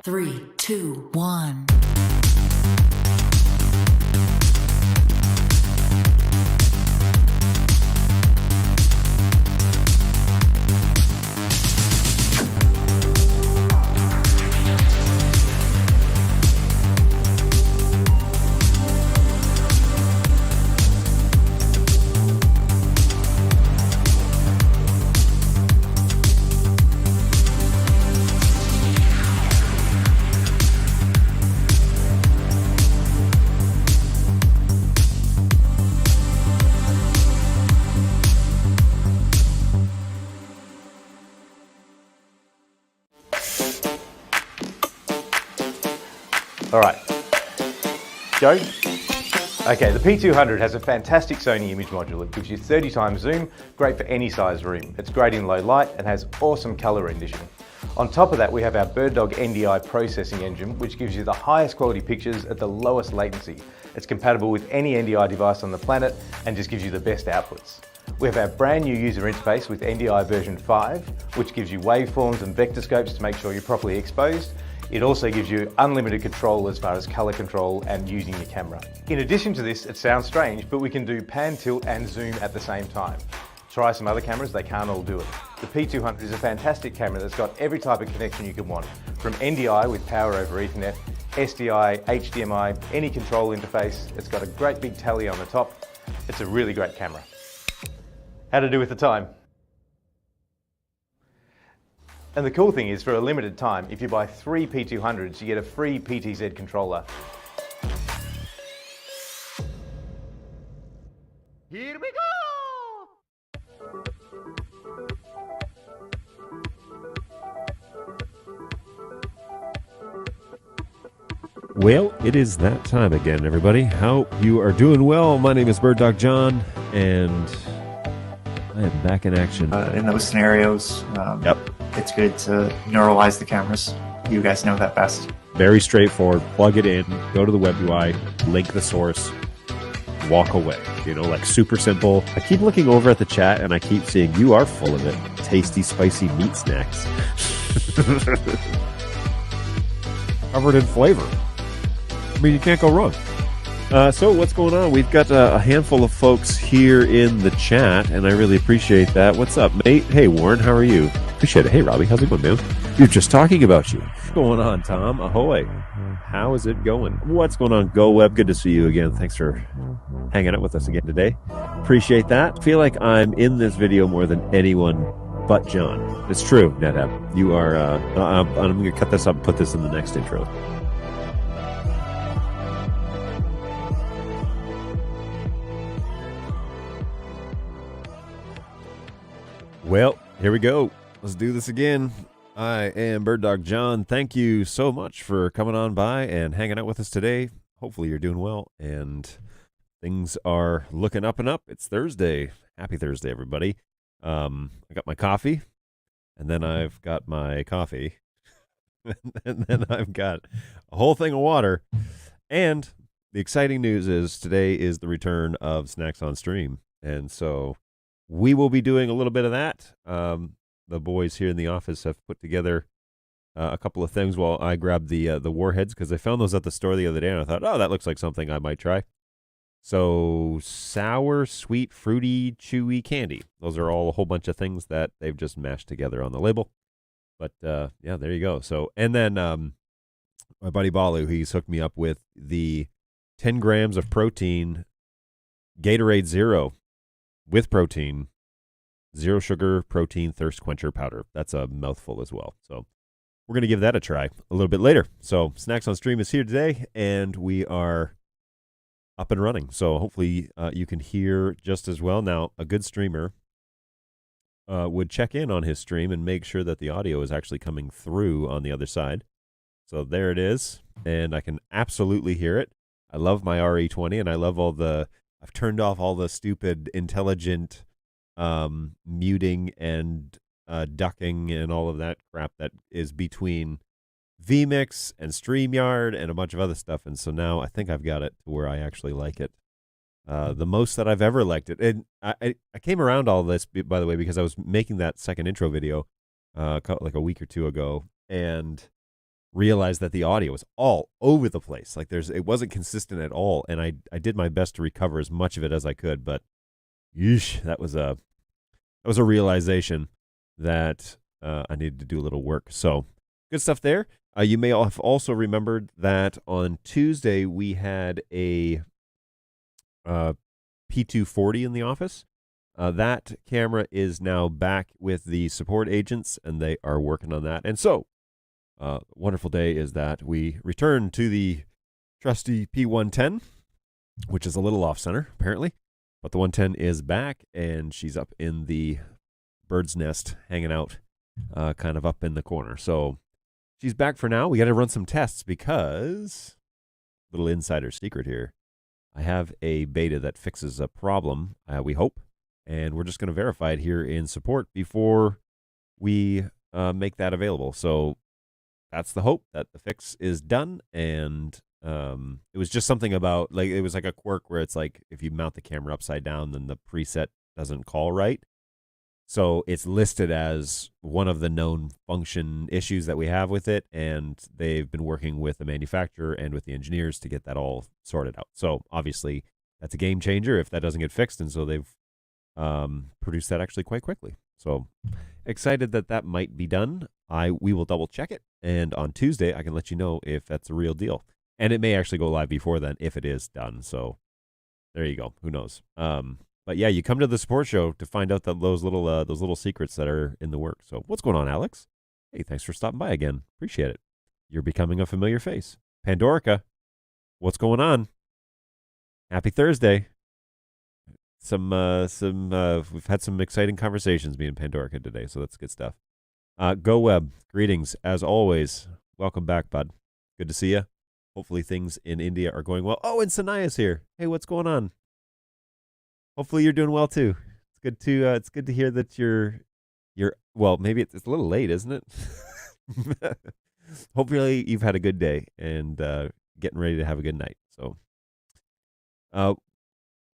3, 2, 1. All right, Joe? Okay, the P200 has a fantastic Sony image module. It gives you 30 times zoom, great for any size room. It's great in low light and has awesome color rendition. On top of that, we have our BirdDog NDI processing engine, which gives you the highest quality pictures at the lowest latency. It's compatible with any NDI device on the planet and just gives you the best outputs. We have our brand new user interface with NDI version 5, which gives you waveforms and vector scopes to make sure you're properly exposed. It also gives you unlimited control as far as color control and using your camera. In addition to this, it sounds strange, but we can do pan, tilt and zoom at the same time. Try some other cameras, they can't all do it. The P200 is a fantastic camera that's got every type of connection you could want, from NDI with power over Ethernet, SDI, HDMI, any control interface. It's got a great big tally on the top. It's a really great camera. How to do with the time? And the cool thing is, for a limited time, if you buy 3 P200s, you get a free PTZ controller. Here we go! Well, it is that time again, everybody. Hope you are doing well. My name is BirdDog John, and I am back in action. In those scenarios, it's good to neuralize the cameras. You guys know that best. Very straightforward. Plug it in, go to the web UI, link the source, walk away. You know, like super simple. I keep looking over at the chat and I keep seeing you are full of it. Tasty, spicy meat snacks. Covered in flavor. I mean, you can't go wrong. So what's going on? We've got a handful of folks here in the chat, and I really appreciate that. What's up, mate? Hey, Warren, how are you? Appreciate it. Hey, Robbie, how's it going, man? You're just talking about you. What's going on, Tom? Ahoy. How is it going? What's going on, GoWeb? Good to see you again. Thanks for hanging out with us again today. Appreciate that. Feel like I'm in this video more than anyone but John. It's true, NetApp. You are, I'm going to cut this up and put this in the next intro. Well, here we go. Let's do this again. I am BirdDog John. Thank you so much for coming on by and hanging out with us today. Hopefully you're doing well and things are looking up and up. It's Thursday. Happy Thursday, everybody. I got my coffee, and then I've got my coffee, and then I've got a whole thing of water. And the exciting news is today is the return of Snacks on Stream. And so we will be doing a little bit of that. The boys here in the office have put together a couple of things while I grabbed the warheads, because I found those at the store the other day, and I thought, oh, that looks like something I might try. So sour, sweet, fruity, chewy candy. Those are all a whole bunch of things that they've just mashed together on the label. But yeah, there you go. So, and then my buddy Balu, he's hooked me up with the 10 grams of protein Gatorade Zero with protein, zero sugar protein thirst quencher powder. That's a mouthful as well. So we're going to give that a try a little bit later. So Snacks on Stream is here today, and we are up and running. So hopefully you can hear just as well. Now, a good streamer would check in on his stream and make sure that the audio is actually coming through on the other side. So there it is, and I can absolutely hear it. I love my RE20, and I love I've turned off all the stupid intelligent muting and ducking and all of that crap that is between vMix and StreamYard and a bunch of other stuff. And so now I think I've got it to where I actually like it the most that I've ever liked it. And I came around all this, by the way, because I was making that second intro video like a week or two ago, and realized that the audio was all over the place. Like it wasn't consistent at all. And I did my best to recover as much of it as I could, but yeesh, that was a realization that I needed to do a little work. So good stuff there. You may have also remembered that on Tuesday we had a P240 in the office. That camera is now back with the support agents, and they are working on that. And so, wonderful day is that we return to the trusty P110, which is a little off center apparently, but the 110 is back, and she's up in the bird's nest, hanging out, kind of up in the corner. So she's back for now. We got to run some tests because, little insider secret here, I have a beta that fixes a problem, we hope, and we're just going to verify it here in support before we make that available. So that's the hope, that the fix is done. And it was just something about, like, it was like a quirk where it's like if you mount the camera upside down, then the preset doesn't call right. So it's listed as one of the known function issues that we have with it, and they've been working with the manufacturer and with the engineers to get that all sorted out. So obviously that's a game changer if that doesn't get fixed, and so they've produced that actually quite quickly. So excited that that might be done. We will double check it, and on Tuesday I can let you know if that's a real deal. And it may actually go live before then if it is done. So there you go. Who knows? But yeah, you come to the support show to find out that those little secrets that are in the work. So what's going on, Alex? Hey, thanks for stopping by again. Appreciate it. You're becoming a familiar face. Pandorica, what's going on? Happy Thursday. We've had some exciting conversations, me and Pandorica today, so that's good stuff. Go Web, greetings as always. Welcome back, bud. Good to see you. Hopefully things in India are going well. Oh, and Sanaya's here. Hey, what's going on? Hopefully you're doing well too. It's good to hear that you're well, maybe it's a little late, isn't it? Hopefully you've had a good day and getting ready to have a good night. So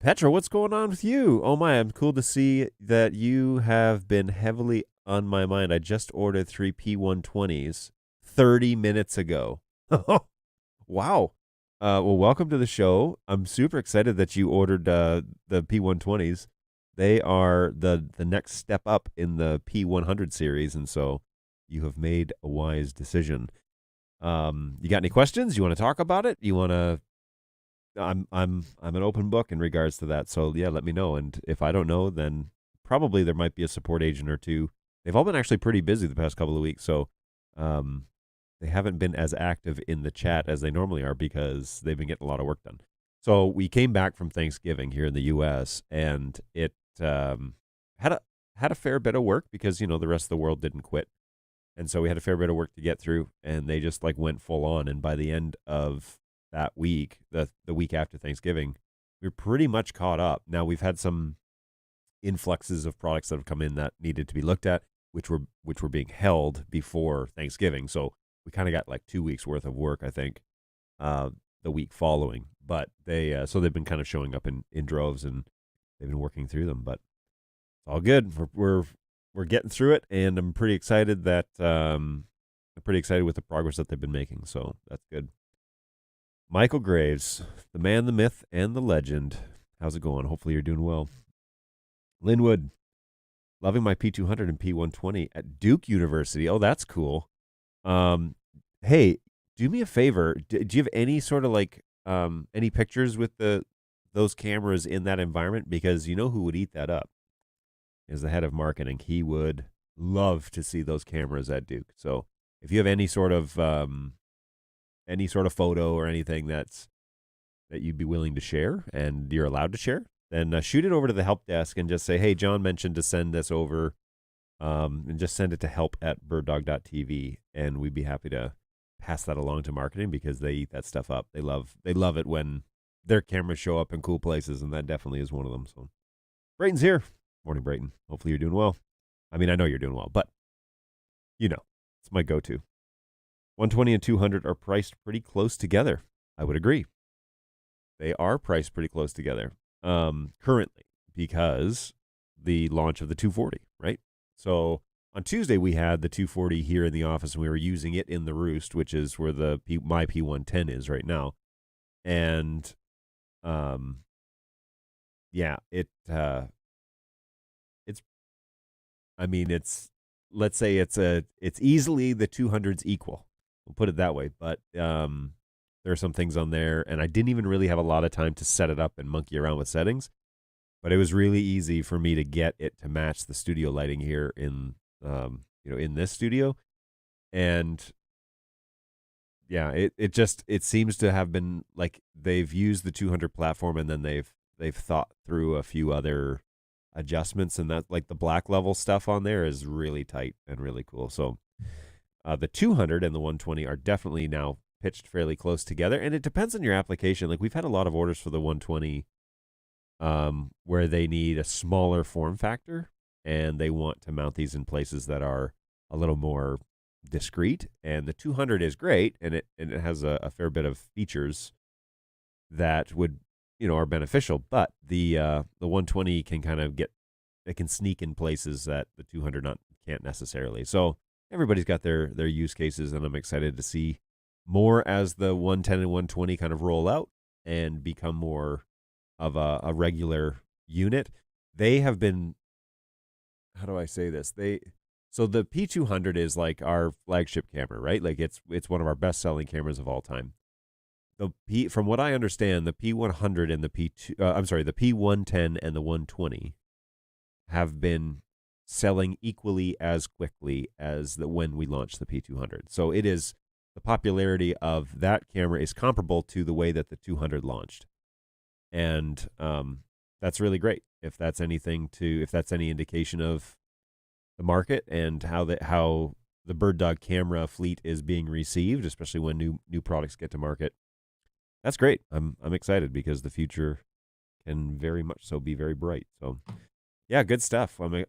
Petra, what's going on with you? Oh my, I'm cool to see that you have been heavily on my mind. I just ordered 3 P120s 30 minutes ago. Wow. Well, welcome to the show. I'm super excited that you ordered the P120s. They are the next step up in the P100 series, and so you have made a wise decision. You got any questions? You want to talk about it? You want to? I'm an open book in regards to that. So yeah, let me know. And if I don't know, then probably there might be a support agent or two. They've all been actually pretty busy the past couple of weeks, so they haven't been as active in the chat as they normally are because they've been getting a lot of work done. So we came back from Thanksgiving here in the U.S., and it had a fair bit of work because, you know, the rest of the world didn't quit. And so we had a fair bit of work to get through, and they just like went full on. And by the end of that week, the week after Thanksgiving, we were pretty much caught up. Now we've had some influxes of products that have come in that needed to be looked at, which were being held before Thanksgiving. So we kind of got like 2 weeks worth of work, I think, the week following. But so they've been kind of showing up in droves, and they've been working through them. But it's all good. We're getting through it, and I'm pretty excited that with the progress that they've been making. So that's good. Michael Graves, the man, the myth, and the legend. How's it going? Hopefully you're doing well. Linwood, loving my P200 and P120 at Duke University. Oh, that's cool. Hey, do me a favor. Do you have any sort of like any pictures with those cameras in that environment? Because you know who would eat that up is the head of marketing. He would love to see those cameras at Duke. So if you have any sort of photo or anything that you'd be willing to share and you're allowed to share, then shoot it over to the help desk and just say, hey, John mentioned to send this over, and just send it to help@birddog.tv, and we'd be happy to pass that along to marketing because they eat that stuff up. They love it when their cameras show up in cool places, and that definitely is one of them. So Brayton's here. Morning, Brayton. Hopefully you're doing well. I mean, I know you're doing well, but you know, it's my go-to. 120 and 200 are priced pretty close together. I would agree. They are priced pretty close together currently because the launch of the 240, right? So on Tuesday we had the 240 here in the office, and we were using it in the roost, which is where my P110 is right now. And yeah, it's I mean, let's say it's easily the 200's equal. We'll put it that way. But there are some things on there, and I didn't even really have a lot of time to set it up and monkey around with settings. But it was really easy for me to get it to match the studio lighting here in in this studio. And yeah, it seems to have been like they've used the 200 platform, and then they've thought through a few other adjustments, and that like the black level stuff on there is really tight and really cool. So the 200 and the 120 are definitely now pitched fairly close together, and it depends on your application. Like we've had a lot of orders for the 120 where they need a smaller form factor, and they want to mount these in places that are a little more discreet. And the 200 is great, and it has a fair bit of features that would are beneficial, but the 120 can kind of can sneak in places that the 200 can't necessarily. So everybody's got their use cases, and I'm excited to see more as the 110 and 120 kind of roll out and become more of a regular unit. They have been, how do I say this? So the P200 is like our flagship camera, right? Like it's one of our best-selling cameras of all time. From what I understand, the P100 and the the P110 and the 120 have been selling equally as quickly as when we launched the P200. So the popularity of that camera is comparable to the way that the 200 launched. And that's really great. If that's any indication of the market and how the BirdDog camera fleet is being received, especially when new products get to market. That's great. I'm excited because the future can very much so be very bright. So, yeah, good stuff. It's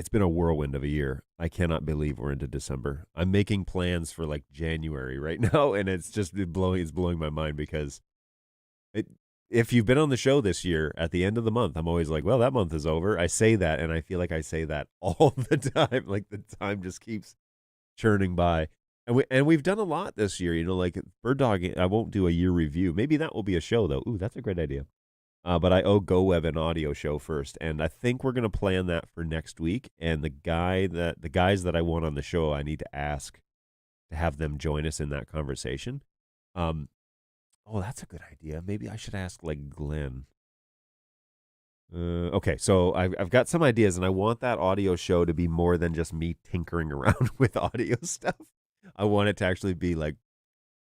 been a whirlwind of a year. I cannot believe we're into December. I'm making plans for like January right now, and it's just blowing my mind because if you've been on the show this year, at the end of the month, I'm always like, well, that month is over. I say that, and I feel like I say that all the time. Like the time just keeps churning by. And we've done a lot this year, like BirdDog. I won't do a year review. Maybe that will be a show though. Ooh, that's a great idea. But I owe GoWeb an audio show first, and I think we're gonna plan that for next week. And the guys that I want on the show, I need to ask to have them join us in that conversation. Oh, that's a good idea. Maybe I should ask like Glenn. Okay, so I've got some ideas, and I want that audio show to be more than just me tinkering around with audio stuff. I want it to actually be like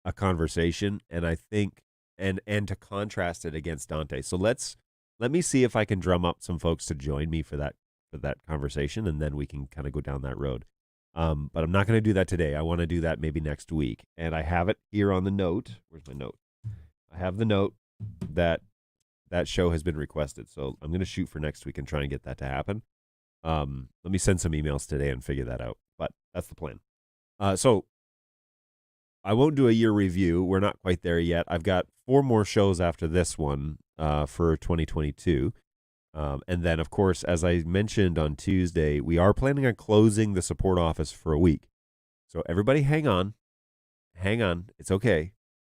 a conversation, and I think and to contrast it against Dante. So let me see if I can drum up some folks to join me for that conversation, and then we can kind of go down that road. But I'm not going to do that today. I want to do that maybe next week, and I have it here on the note. Where's my note? I have the note that show has been requested, so I'm going to shoot for next week and try and get that to happen. Let me send some emails today and figure that out, but that's the plan. So I won't do a year review. We're not quite there yet. I've got 4 more shows after this one for 2022. And then, of course, as I mentioned on Tuesday, we are planning on closing the support office for a week. So everybody hang on. It's okay.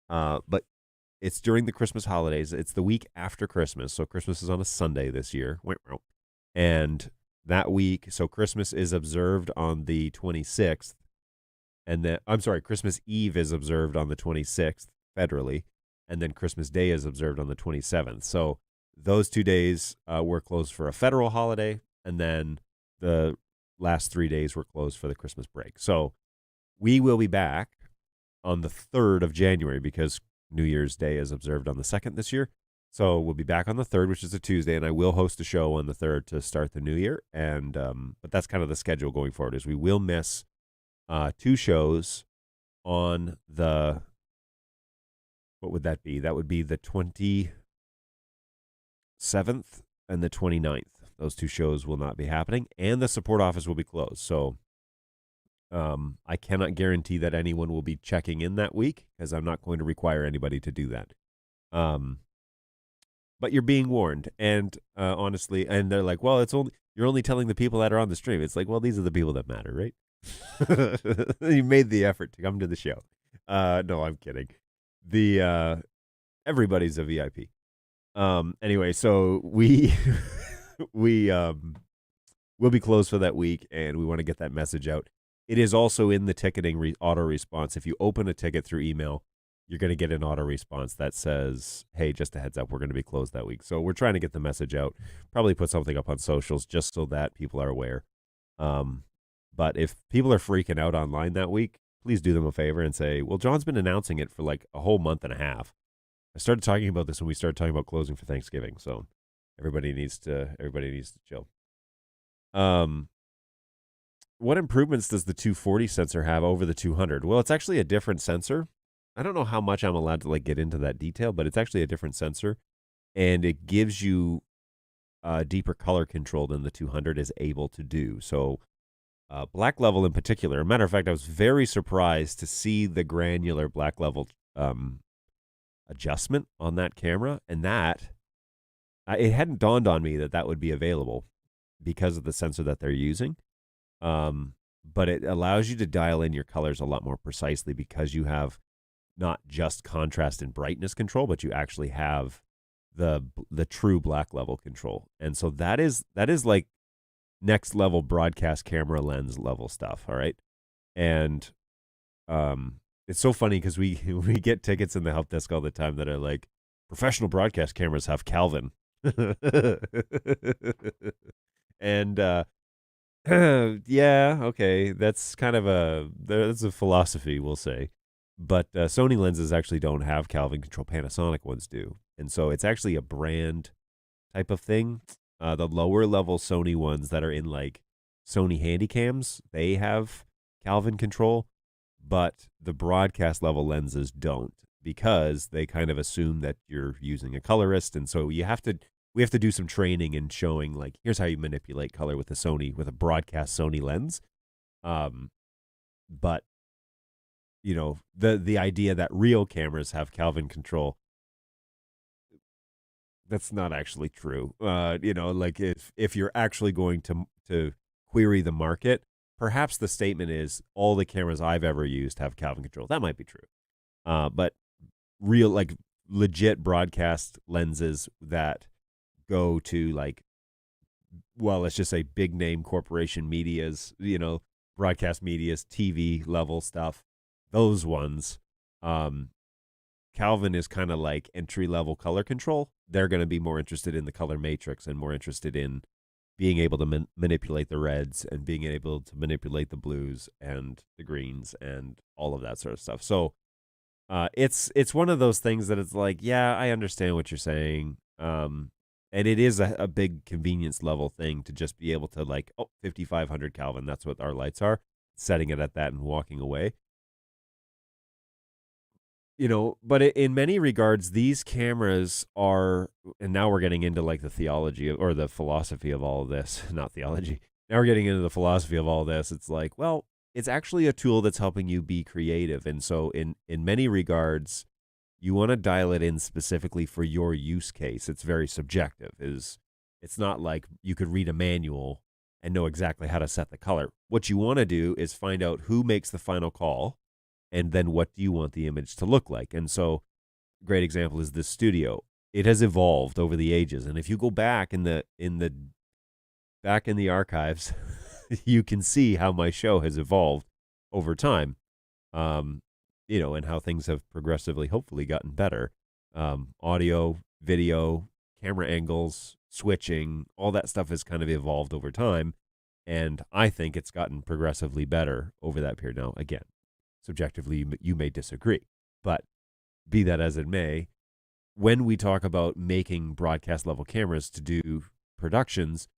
But it's during the Christmas holidays. It's the week after Christmas. So Christmas is on a Sunday this year. And that week, so Christmas is observed on the 26th. And then, Christmas Eve is observed on the 26th federally, and then Christmas Day is observed on the 27th. So those 2 days were closed for a federal holiday, and then the last 3 days were closed for the Christmas break. So we will be back on the 3rd of January because New Year's Day is observed on the 2nd this year. So we'll be back on the 3rd, which is a Tuesday, and I will host a show on the 3rd to start the new year. And but that's kind of the schedule going forward, is we will miss 2 shows on the, what would that be? That would be the 27th and the 29th. Those 2 shows will not be happening, and the support office will be closed. So I cannot guarantee that anyone will be checking in that week because I'm not going to require anybody to do that. but you're being warned. And honestly, and they're like, well, you're only telling the people that are on the stream. It's like, well, these are the people that matter, right? You made the effort to come to the show. No, I'm kidding. The everybody's a VIP. Anyway, so we we'll be closed for that week, and we want to get that message out. It is also in the ticketing auto response. If you open a ticket through email, you're going to get an auto response that says, hey, just a heads up, we're going to be closed that week. So we're trying to get the message out, probably put something up on socials just so that people are aware. But if people are freaking out online that week, please do them a favor and say, well, John's been announcing it for like a whole month and a half. I started talking about this when we started talking about closing for Thanksgiving. So everybody needs to chill. What improvements does the 240 sensor have over the 200? Well, it's actually a different sensor. I don't know how much I'm allowed to like get into that detail, but it's actually a different sensor, and it gives you deeper color control than the 200 is able to do. So black level in particular. As a matter of fact, I was very surprised to see the granular black level adjustment on that camera, and that it hadn't dawned on me that that would be available because of the sensor that they're using. But it allows you to dial in your colors a lot more precisely because you have not just contrast and brightness control, but you actually have the true black level control. And so that is like next level broadcast camera lens level stuff. All right. And it's so funny because we get tickets in the help desk all the time that are like, professional broadcast cameras have Kelvin. And yeah, okay, that's kind of that's a philosophy, we'll say. But Sony lenses actually don't have Kelvin control. Panasonic ones do. And so it's actually a brand type of thing. The lower level Sony ones that are in like Sony Handycams, they have Kelvin control, but the broadcast level lenses don't, because they kind of assume that you're using a colorist. And so we have to do some training and showing like, here's how you manipulate color with a broadcast Sony lens. But you know, the idea that real cameras have Kelvin control, that's not actually true. You know, like if you're actually going to query the market, perhaps the statement is all the cameras I've ever used have Kelvin control. That might be true. But real, like legit broadcast lenses that go to like, well, let's just say big name corporation medias, you know, broadcast medias, TV level stuff, those ones, Kelvin is kind of like entry level color control. They're going to be more interested in the color matrix and more interested in being able to manipulate the reds and being able to manipulate the blues and the greens and all of that sort of stuff. So it's one of those things that it's like, yeah, I understand what you're saying. And it is a big convenience level thing to just be able to like, 5,500 Kelvin, that's what our lights are, setting it at that and walking away. You know, but in many regards, these cameras are, and now we're getting into like the theology or the philosophy of all of this, not theology. Now we're getting into the philosophy of all this. It's like, well, it's actually a tool that's helping you be creative. And so in many regards, you want to dial it in specifically for your use case. It's very subjective. It's not like you could read a manual and know exactly how to set the color. What you want to do is find out who makes the final call, and then what do you want the image to look like? And so great example is this studio. It has evolved over the ages. And if you go back in the archives, you can see how my show has evolved over time. You know, and how things have progressively, hopefully, gotten better. Audio, video, camera angles, switching, all that stuff has kind of evolved over time. And I think it's gotten progressively better over that period. Now, again, subjectively, you may disagree, but be that as it may, when we talk about making broadcast level cameras to do productions,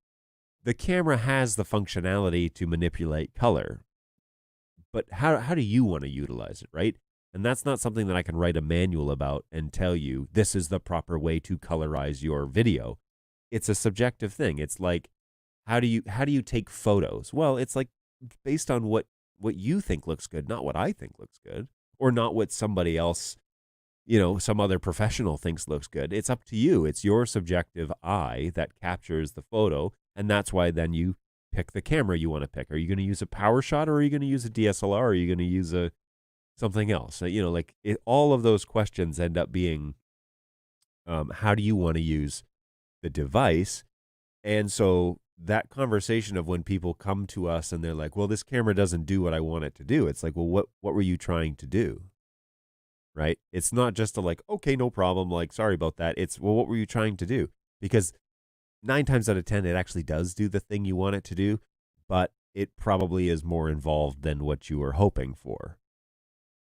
the camera has the functionality to manipulate color. But how do you want to utilize it, right? And that's not something that I can write a manual about and tell you this is the proper way to colorize your video. It's a subjective thing. It's like, how do you take photos? Well, it's like based on what you think looks good, not what I think looks good, or not what somebody else some other professional thinks looks good. It's up to you. It's your subjective eye that captures the photo, and that's why then you pick the camera you want to pick. Are you going to use a power shot, or are you going to use a DSLR, or are you going to use something else? All of those questions end up being, how do you want to use the device? And so that conversation of when people come to us and they're like, well, this camera doesn't do what I want it to do. It's like, well, what were you trying to do? Right? It's not just okay, no problem. Like, sorry about that. It's, well, what were you trying to do? Because 9 times out of 10, it actually does do the thing you want it to do, but it probably is more involved than what you were hoping for.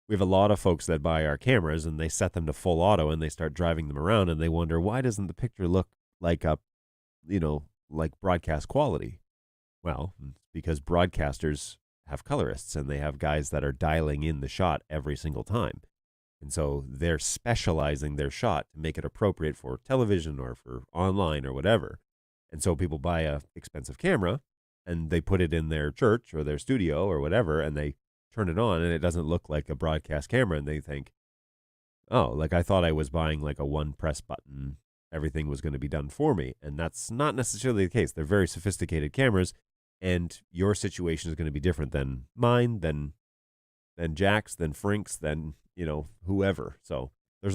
We have a lot of folks that buy our cameras and they set them to full auto and they start driving them around and they wonder, why doesn't the picture look like like broadcast quality? Well, it's because broadcasters have colorists and they have guys that are dialing in the shot every single time. And so they're specializing their shot to make it appropriate for television or for online or whatever. And so people buy a expensive camera and they put it in their church or their studio or whatever, and they turn it on and it doesn't look like a broadcast camera. And they think, oh, like I thought I was buying like a one press button, everything was going to be done for me. And that's not necessarily the case. They're very sophisticated cameras, and your situation is going to be different than mine, than Jack's, than Frink's, than, whoever. So there's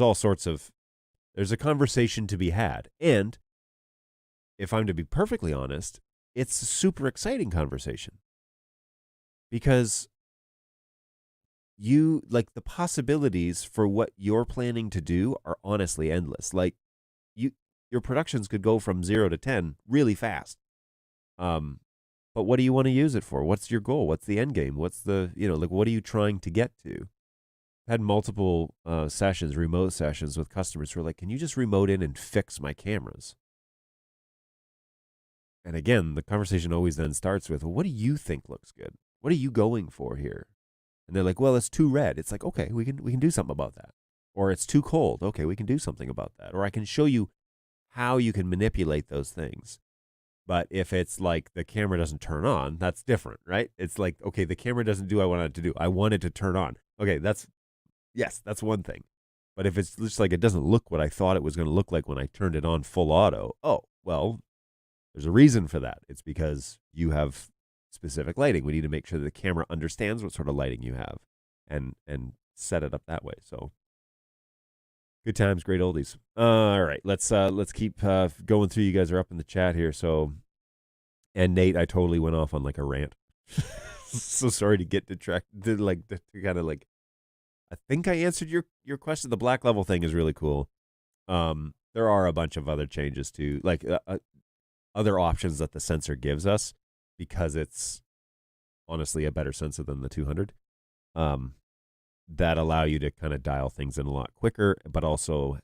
there's a conversation to be had. And if I'm to be perfectly honest, it's a super exciting conversation because the possibilities for what you're planning to do are honestly endless. Like your productions could go from 0 to 10 really fast. But what do you want to use it for? What's your goal? What's the end game? What's the, what are you trying to get to? I've had multiple sessions, remote sessions with customers who are like, can you just remote in and fix my cameras? And again, the conversation always then starts with, well, what do you think looks good? What are you going for here? And they're like, well, it's too red. It's like, okay, we can do something about that. Or it's too cold. Okay, we can do something about that. Or I can show you how you can manipulate those things. But if it's like the camera doesn't turn on, that's different, right? It's like, okay, the camera doesn't do what I want it to do. I want it to turn on. Okay, that's one thing. But if it's just like it doesn't look what I thought it was going to look like when I turned it on full auto, oh, well, there's a reason for that. It's because you have specific lighting. We need to make sure that the camera understands what sort of lighting you have and set it up that way. So good times, great oldies. All right, let's keep going through. You guys are up in the chat here. So, and Nate, I totally went off on like a rant. So sorry to get detracted. To kind of like, I think I answered your question. The black level thing is really cool. There are a bunch of other changes too, like other options that the sensor gives us because it's honestly a better sensor than the 200. That allow you to kind of dial things in a lot quicker, but also,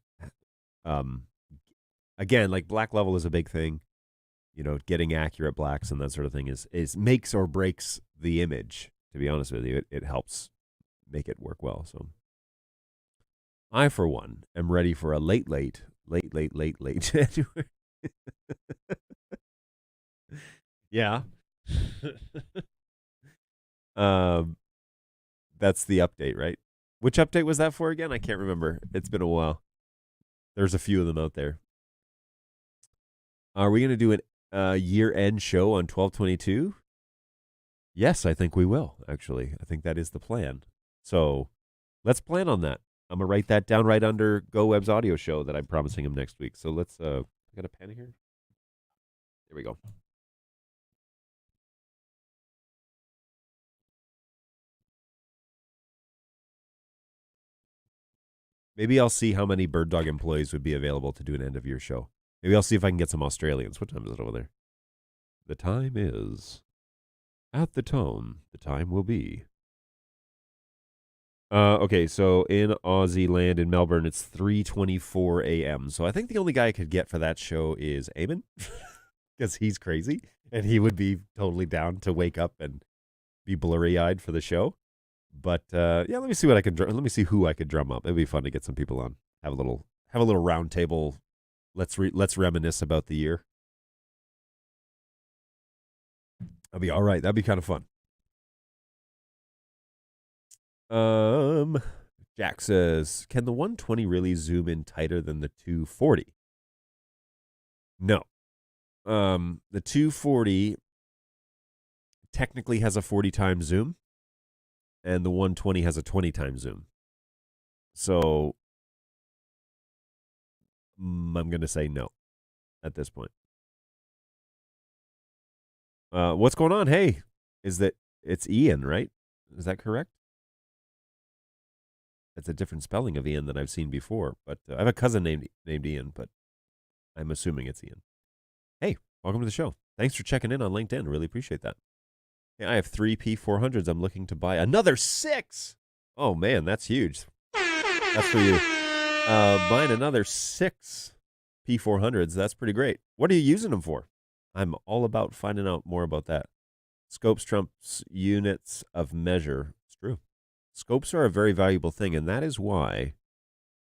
again, like black level is a big thing. Getting accurate blacks and that sort of thing is makes or breaks the image. To be honest with you, it helps make it work well. So, I for one am ready for a late January. Yeah. That's the update, right? Which update was that for again? I can't remember. It's been a while. There's a few of them out there. Are we going to do a year-end show on 12/22? Yes, I think we will, actually. I think that is the plan. So let's plan on that. I'm going to write that down right under GoWeb's audio show that I'm promising him next week. So let's, I got a pen here. There we go. Maybe I'll see how many BirdDog employees would be available to do an end-of-year show. Maybe I'll see if I can get some Australians. What time is it over there? The time is... At the tone, the time will be... okay, so in Aussie land in Melbourne, it's 3:24 a.m. So I think the only guy I could get for that show is Eamon, because he's crazy, and he would be totally down to wake up and be blurry-eyed for the show. But yeah, let me see what I can. Let me see who I could drum up. It'd be fun to get some people on. Have a little round table. Let's reminisce about the year. That'd be all right. That'd be kind of fun. Jack says, can the 120 really zoom in tighter than the 240? No. The 240 technically has a 40 times zoom, and the 120 has a 20 times zoom. So I'm going to say no at this point. What's going on? Hey, it's Ian, right? Is that correct? It's a different spelling of Ian than I've seen before, but I have a cousin named Ian, but I'm assuming it's Ian. Hey, welcome to the show. Thanks for checking in on LinkedIn. Really appreciate that. Hey, I have 3 P400s. I'm looking to buy another 6. Oh, man, that's huge. That's for you. Buying another 6 P400s. That's pretty great. What are you using them for? I'm all about finding out more about that. Scopes trumps units of measure. It's true. Scopes are a very valuable thing, and that is why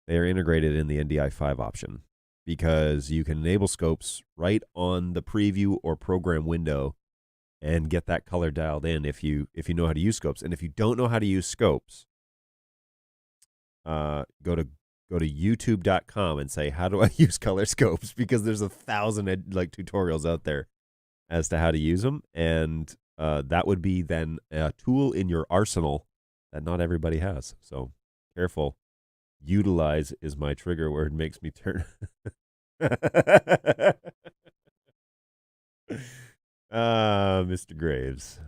they are integrated in the NDI5 option, because you can enable scopes right on the preview or program window and get that color dialed in if you know how to use scopes. And if you don't know how to use scopes, go to youtube.com and say, how do I use color scopes? Because there's 1,000 tutorials out there as to how to use them, and that would be then a tool in your arsenal that not everybody has. So careful. Utilize is my trigger word. Makes me turn. Mr. Graves,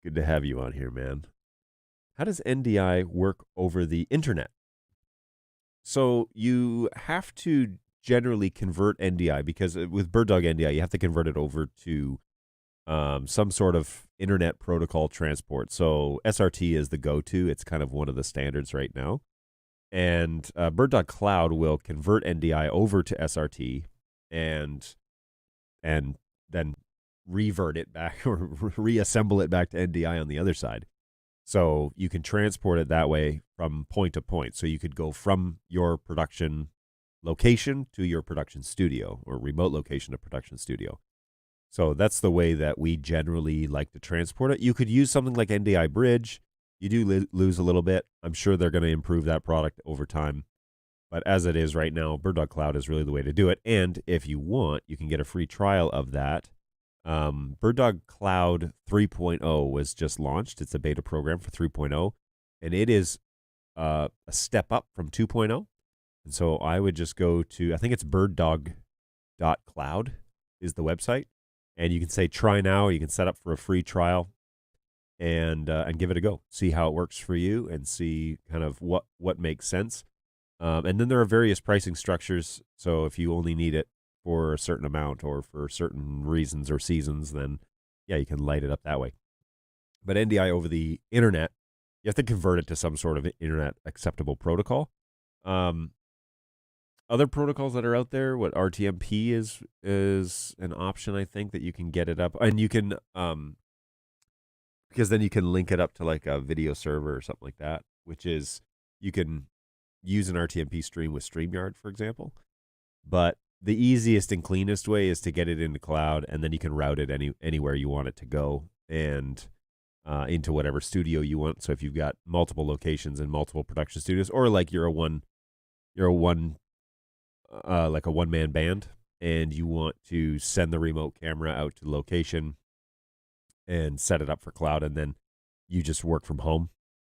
good to have you on here, man. How does NDI work over the internet? So you have to generally convert NDI, because with BirdDog NDI, you have to convert it over to some sort of internet protocol transport. So SRT is the go-to. It's kind of one of the standards right now. And BirdDog Cloud will convert NDI over to SRT and then revert it back or reassemble it back to NDI on the other side. So you can transport it that way from point to point. So you could go from your production location to your production studio, or remote location to production studio. So that's the way that we generally like to transport it. You could use something like NDI Bridge. You do lose a little bit. I'm sure they're going to improve that product over time. But as it is right now, BirdDog Cloud is really the way to do it. And if you want, you can get a free trial of that. BirdDog Cloud 3.0 was just launched. It's a beta program for 3.0. And it is a step up from 2.0. And so I would just go to, I think it's birddog.cloud is the website. And you can say try now. You can set up for a free trial and give it a go. See how it works for you and see kind of what makes sense. And then there are various pricing structures. So if you only need it for a certain amount or for certain reasons or seasons, then yeah, you can light it up that way. But NDI over the internet, you have to convert it to some sort of internet acceptable protocol. Other protocols that are out there, what RTMP is an option, I think, that you can get it up, and you can because then you can link it up to like a video server or something like that, which is you can use an RTMP stream with StreamYard, for example. But the easiest and cleanest way is to get it into cloud, and then you can route it anywhere you want it to go and into whatever studio you want. So if you've got multiple locations and multiple production studios, or like you're a one-man band, and you want to send the remote camera out to the location and set it up for cloud, and then you just work from home.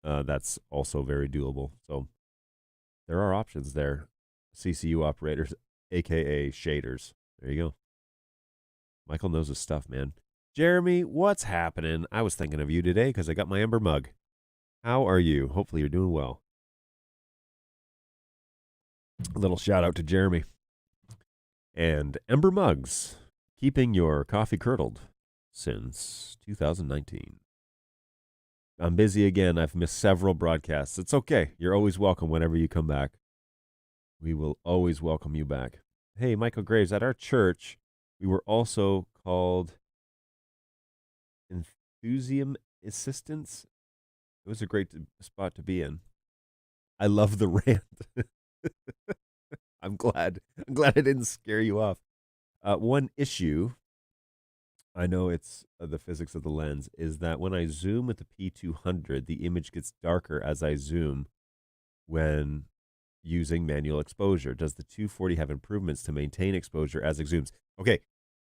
That's also very doable. So there are options there. CCU operators, aka shaders. There you go. Michael knows his stuff, man. Jeremy, what's happening? I was thinking of you today because I got my Ember mug. How are you? Hopefully you're doing well. A little shout out to Jeremy. And Ember Mugs, keeping your coffee curdled since 2019. I'm busy again. I've missed several broadcasts. It's okay. You're always welcome whenever you come back. We will always welcome you back. Hey, Michael Graves, at our church, we were also called Enthusiasm Assistance. It was a great spot to be in. I love the rant. I'm glad I didn't scare you off. One issue, I know it's the physics of the lens, is that when I zoom with the P200, the image gets darker as I zoom, when using manual exposure? Does the 240 have improvements to maintain exposure as it zooms? Okay,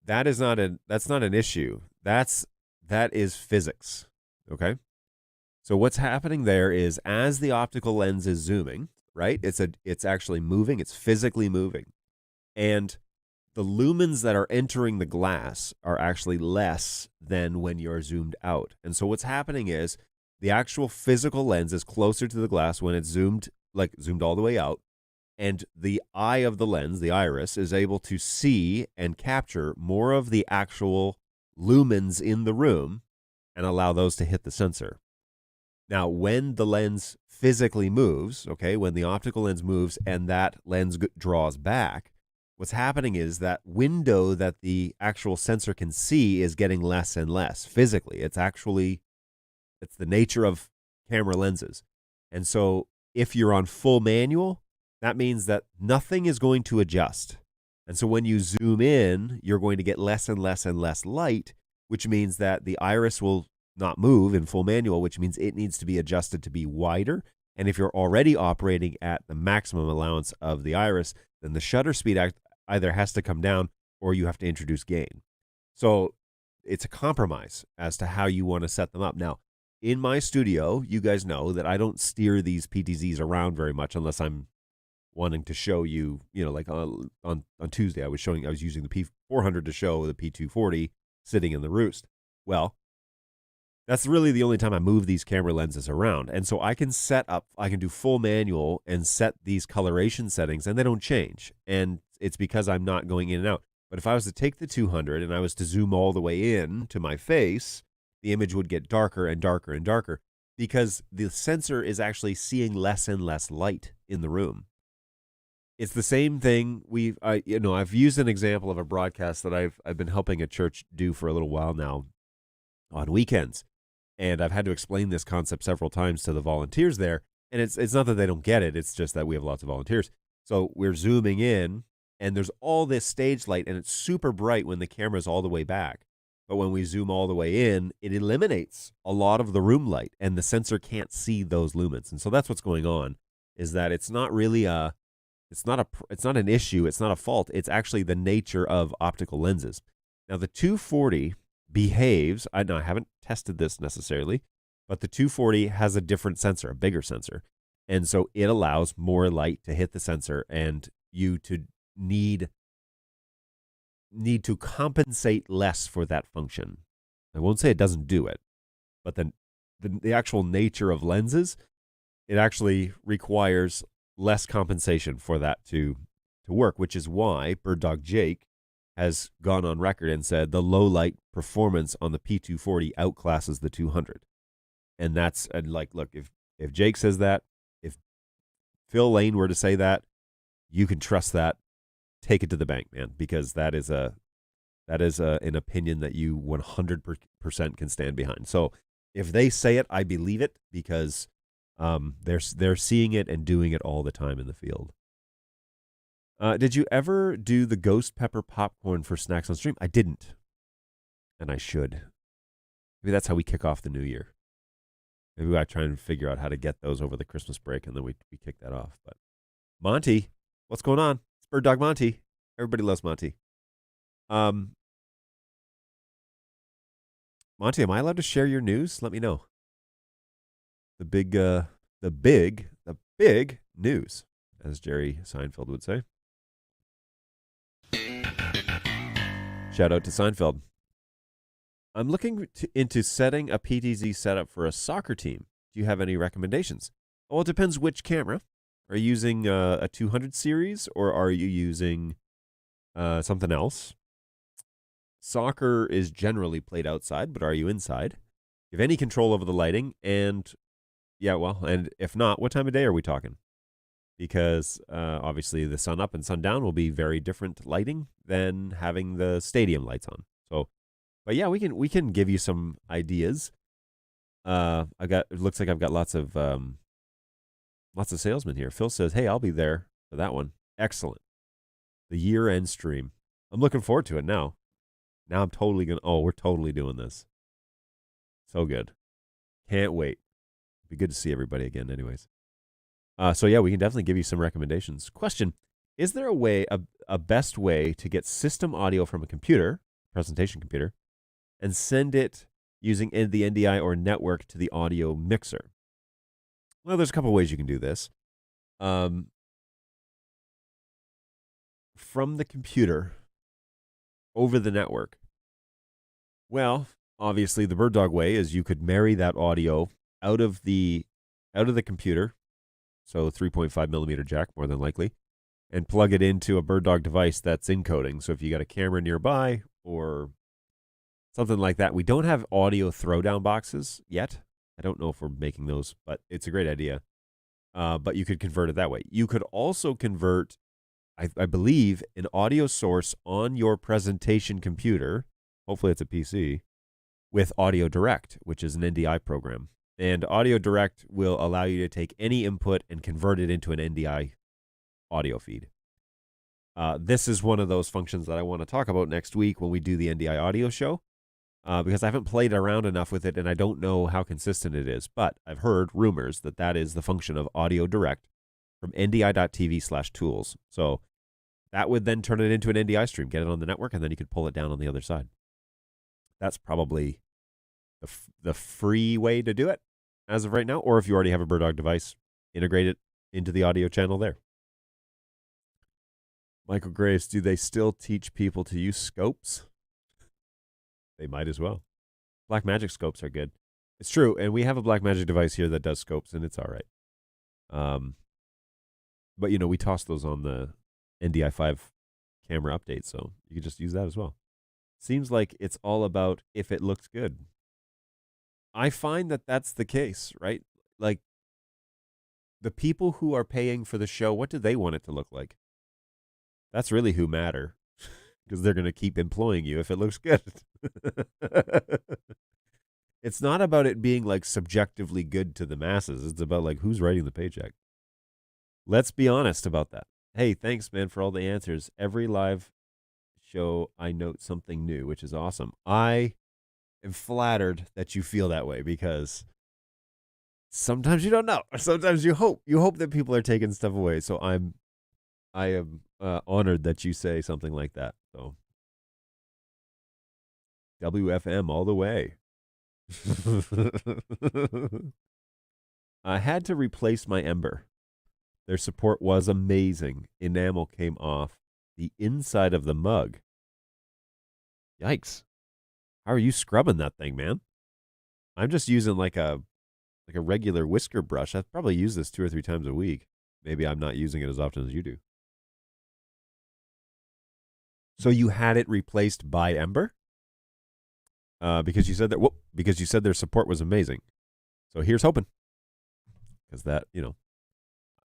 that's not an issue. That is physics. Okay? So what's happening there is as the optical lens is zooming, right? It's actually moving, it's physically moving. And the lumens that are entering the glass are actually less than when you're zoomed out. And so what's happening is the actual physical lens is closer to the glass when it's zoomed all the way out. And the eye of the lens, the iris, is able to see and capture more of the actual lumens in the room and allow those to hit the sensor. Now, when the lens physically moves, okay, when the optical lens moves and that lens draws back, what's happening is that window that the actual sensor can see is getting less and less physically. It's the nature of camera lenses. And so if you're on full manual, that means that nothing is going to adjust. And so when you zoom in, you're going to get less and less and less light, which means that the iris will not move in full manual, which means it needs to be adjusted to be wider. And if you're already operating at the maximum allowance of the iris, then the shutter speed either has to come down or you have to introduce gain. So it's a compromise as to how you want to set them up. Now, in my studio, you guys know that I don't steer these PTZs around very much unless I'm wanting to show you, like on Tuesday, I was using the P400 to show the P240 sitting in the roost. Well, that's really the only time I move these camera lenses around. And so I can do full manual and set these coloration settings and they don't change. And it's because I'm not going in and out. But if I was to take the 200 and I was to zoom all the way in to my face, the image would get darker and darker and darker because the sensor is actually seeing less and less light in the room. It's the same thing. I've used an example of a broadcast that I've been helping a church do for a little while now on weekends. And I've had to explain this concept several times to the volunteers there. And it's not that they don't get it. It's just that we have lots of volunteers. So we're zooming in, and there's all this stage light, and it's super bright when the camera's all the way back. But when we zoom all the way in, it eliminates a lot of the room light, and the sensor can't see those lumens. And so that's what's going on, is that it's not really it's not an issue. It's not a fault. It's actually the nature of optical lenses. Now, the 240 behaves, I haven't tested this necessarily, but the 240 has a different sensor, a bigger sensor. And so it allows more light to hit the sensor and you to need to compensate less for that function. I won't say it doesn't do it, but then the actual nature of lenses, it actually requires less compensation for that to work, which is why BirdDog Jake has gone on record and said the low light performance on the P240 outclasses the 200. And that's look, if Jake says that, if Phil Lane were to say that, you can trust that. Take it to the bank, man, because that is an opinion that you 100% can stand behind. So if they say it, I believe it because they're seeing it and doing it all the time in the field. Did you ever do the ghost pepper popcorn for snacks on stream? I didn't, and I should. Maybe that's how we kick off the new year. Maybe I try and figure out how to get those over the Christmas break, and then we kick that off. But Monty, what's going on? It's BirdDog Monty. Everybody loves Monty. Monty, am I allowed to share your news? Let me know. The big news, as Jerry Seinfeld would say. Shout out to Seinfeld. I'm looking into setting a PTZ setup for a soccer team. Do you have any recommendations? Well, it depends which camera. Are you using a 200 series or are you using something else? Soccer is generally played outside, but are you inside? You have any control over the lighting? And and if not, what time of day are we talking? Because obviously the sun up and sun down will be very different lighting than having the stadium lights on. So, but yeah, we can give you some ideas. It looks like I've got lots of salesmen here. Phil says, "Hey, I'll be there for that one." Excellent. The year-end stream. I'm looking forward to it now. Now I'm totally we're totally doing this. So good. Can't wait. Be good to see everybody again anyways. So yeah, we can definitely give you some recommendations. Question: is there a best way to get system audio from a computer, presentation computer, and send it using the NDI or network to the audio mixer? Well, there's a couple ways you can do this. From the computer over the network. Well, obviously the BirdDog way is you could marry that audio out of the computer, so 3.5 millimeter jack more than likely, and plug it into a BirdDog device that's encoding. So if you got a camera nearby or something like that. We don't have audio throwdown boxes yet. I don't know if we're making those, but it's a great idea. But you could convert it that way. You could also convert, I believe, an audio source on your presentation computer, hopefully it's a PC, with Audio Direct, which is an NDI program. And Audio Direct will allow you to take any input and convert it into an NDI audio feed. This is one of those functions that I want to talk about next week when we do the NDI audio show, because I haven't played around enough with it and I don't know how consistent it is. But I've heard rumors that that is the function of Audio Direct from ndi.tv/tools. So that would then turn it into an NDI stream, get it on the network, and then you could pull it down on the other side. That's probably the free way to do it as of right now. Or if you already have a BirdDog device, integrate it into the audio channel there. Michael Graves, do they still teach people to use scopes? They might as well. Blackmagic scopes are good. It's true, and we have a Blackmagic device here that does scopes, and it's all right. But, you know, we toss those on the NDI5 camera update, so you can just use that as well. Seems like it's all about if it looks good. I find that that's the case, right? Like, the people who are paying for the show, what do they want it to look like? That's really who matter, because they're going to keep employing you if it looks good. It's not about it being like subjectively good to the masses. It's about like who's writing the paycheck. Let's be honest about that. Hey, thanks, man, for all the answers. Every live show, I note something new, which is awesome. I am flattered that you feel that way, because sometimes you don't know. Sometimes you hope that people are taking stuff away. So I am honored that you say something like that. So WFM all the way. I had to replace my Ember. Their support was amazing. Enamel came off the inside of the mug. Yikes. How are you scrubbing that thing, man? I'm just using like a regular whisker brush. I probably use this 2 or 3 times a week. Maybe I'm not using it as often as you do. So you had it replaced by Ember? Because you said that. Because you said their support was amazing. So here's hoping. Because that, you know.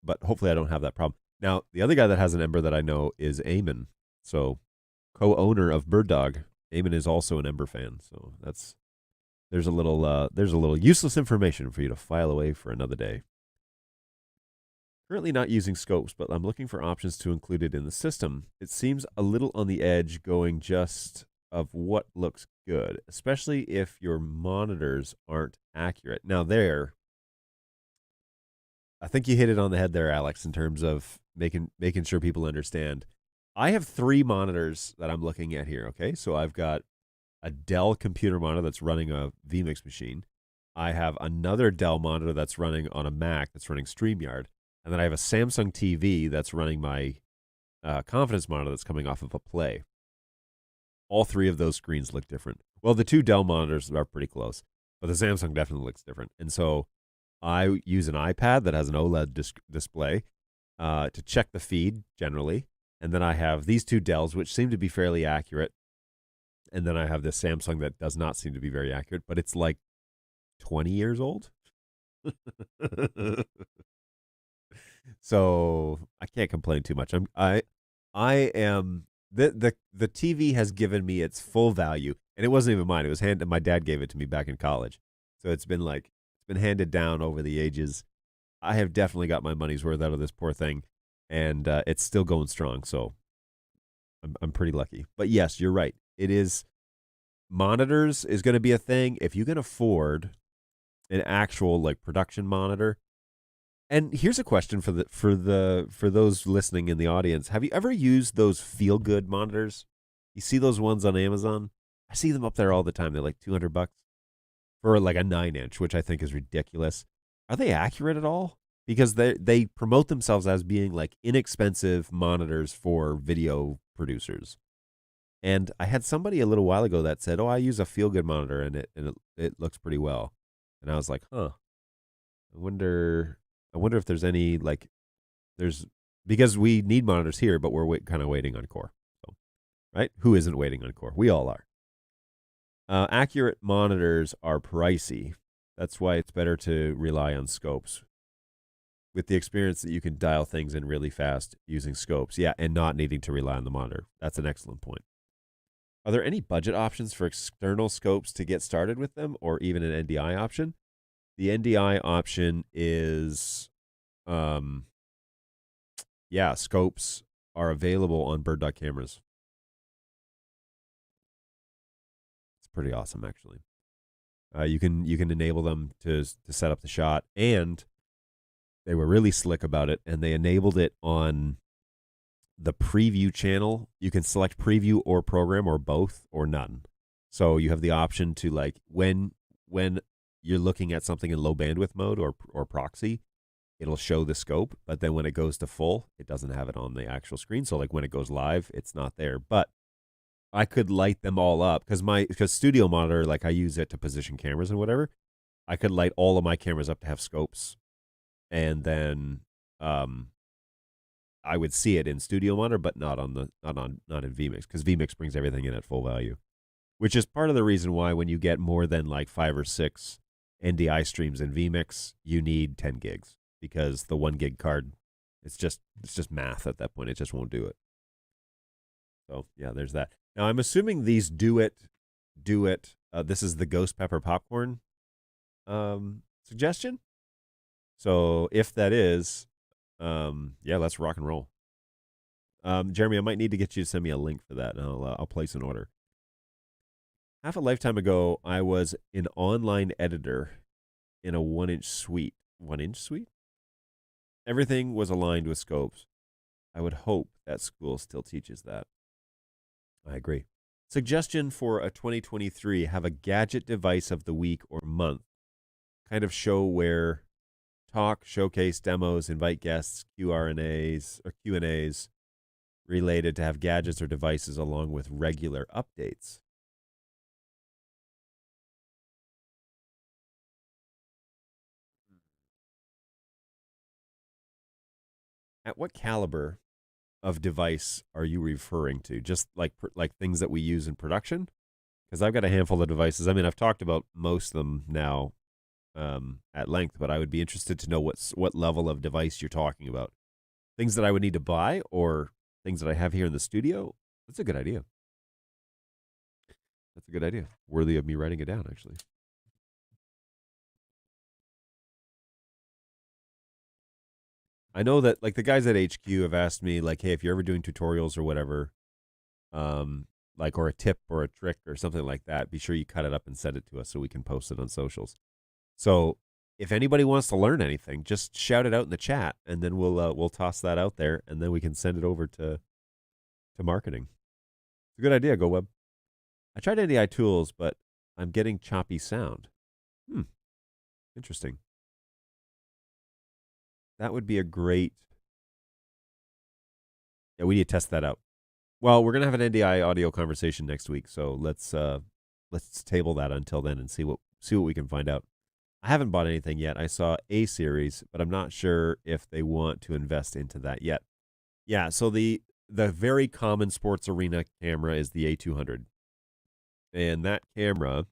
But hopefully I don't have that problem. Now, the other guy that has an Ember that I know is Eamon. So, co-owner of BirdDog. Eamon is also an Ember fan. So there's a little useless information for you to file away for another day. Currently not using scopes, but I'm looking for options to include it in the system. It seems a little on the edge going just of what looks good, especially if your monitors aren't accurate. Now I think you hit it on the head there, Alex, in terms of making sure people understand. I have 3 monitors that I'm looking at here, okay? So I've got a Dell computer monitor that's running a vMix machine. I have another Dell monitor that's running on a Mac that's running StreamYard. And then I have a Samsung TV that's running my Confidence monitor that's coming off of a Play. All 3 of those screens look different. Well, the 2 Dell monitors are pretty close, but the Samsung definitely looks different. And so I use an iPad that has an OLED display to check the feed generally. And then I have these 2 Dells, which seem to be fairly accurate. And then I have this Samsung that does not seem to be very accurate, but it's like 20 years old. So I can't complain too much. I am the TV has given me its full value, and it wasn't even mine. It was my dad gave it to me back in college. So it's been handed down over the ages. I have definitely got my money's worth out of this poor thing, and it's still going strong. So I'm pretty lucky. But yes, you're right. It is monitors is going to be a thing if you can afford an actual like production monitor. And here's a question for those listening in the audience. Have you ever used those feel good monitors? You see those ones on Amazon? I see them up there all the time. They're like $200 for like a 9-inch, which I think is ridiculous. Are they accurate at all? Because they promote themselves as being like inexpensive monitors for video producers. And I had somebody a little while ago that said, "Oh, I use a feel good monitor and it looks pretty well." And I was like, "Huh. I wonder if there's any like there's because we need monitors here, but we're kind of waiting on Core." So, right? Who isn't waiting on Core? We all are. Accurate monitors are pricey. That's why it's better to rely on scopes. With the experience that you can dial things in really fast using scopes, yeah, and not needing to rely on the monitor. That's an excellent point. Are there any budget options for external scopes to get started with them, or even an NDI option? The NDI option is, scopes are available on BirdDog cameras. It's pretty awesome, actually. You can enable them to set up the shot, and they were really slick about it, and they enabled it on the preview channel. You can select preview or program or both or none. So you have the option to like when you're looking at something in low bandwidth mode or proxy, it'll show the scope, but then when it goes to full, it doesn't have it on the actual screen. So like when it goes live, it's not there. But I could light them all up because Studio Monitor, like I use it to position cameras and whatever. I could light all of my cameras up to have scopes, and then I would see it in Studio Monitor, but not in vMix, because vMix brings everything in at full value, which is part of the reason why when you get more than like 5 or 6 NDI streams in vMix, you need 10 gigs, because the 1 gig card, it's just math at that point. It just won't do it. So yeah, there's that. Now I'm assuming these do it. This is the Ghost Pepper Popcorn suggestion. So if that is, let's rock and roll. Jeremy, I might need to get you to send me a link for that, and I'll place an order. Half a lifetime ago, I was an online editor in a 1-inch suite. 1-inch suite? Everything was aligned with scopes. I would hope that school still teaches that. I agree. Suggestion for a 2023, have a gadget device of the week or month. Kind of show where talk, showcase, demos, invite guests, Q&As related to have gadgets or devices along with regular updates. At what caliber of device are you referring to? Just like things that we use in production? Because I've got a handful of devices. I mean, I've talked about most of them now at length, but I would be interested to know what level of device you're talking about. Things that I would need to buy or things that I have here in the studio? That's a good idea. That's a good idea. Worthy of me writing it down, actually. I know that like the guys at HQ have asked me like, hey, if you're ever doing tutorials or whatever, like or a tip or a trick or something like that, be sure you cut it up and send it to us so we can post it on socials. So if anybody wants to learn anything, just shout it out in the chat, and then we'll toss that out there, and then we can send it over to marketing. It's a good idea, GoWeb. I tried NDI tools, but I'm getting choppy sound. Interesting. That would be a great. Yeah, we need to test that out. Well, we're gonna have an NDI audio conversation next week, so let's table that until then and see what we can find out. I haven't bought anything yet. I saw a series, but I'm not sure if they want to invest into that yet. Yeah, so the very common sports arena camera is the A200, and that camera,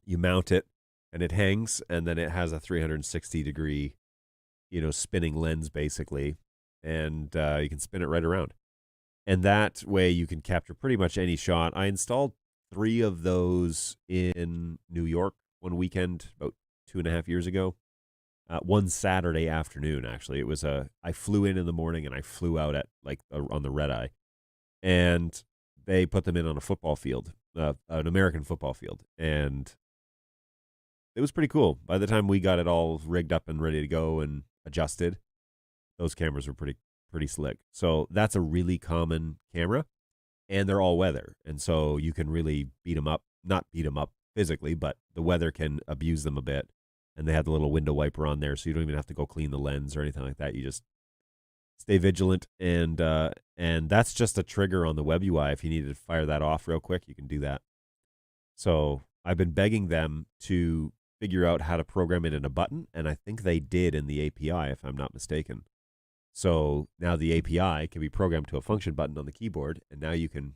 you mount it and it hangs, and then it has a 360-degree, spinning lens basically, and you can spin it right around. And that way you can capture pretty much any shot. I installed 3 of those in New York one weekend about 2.5 years ago. One Saturday afternoon, actually. It was I flew in the morning and I flew out at on the red eye. And they put them in on a football field, an American football field. And it was pretty cool. By the time we got it all rigged up and ready to go and adjusted. Those cameras were pretty slick. So that's a really common camera, and they're all weather. And so you can really not beat them up physically, but the weather can abuse them a bit. And they have the little window wiper on there, so you don't even have to go clean the lens or anything like that. You just stay vigilant, and that's just a trigger on the web UI. If you needed to fire that off real quick, you can do that. So I've been begging them to figure out how to program it in a button, and I think they did in the API, if I'm not mistaken. So now the API can be programmed to a function button on the keyboard, and now you can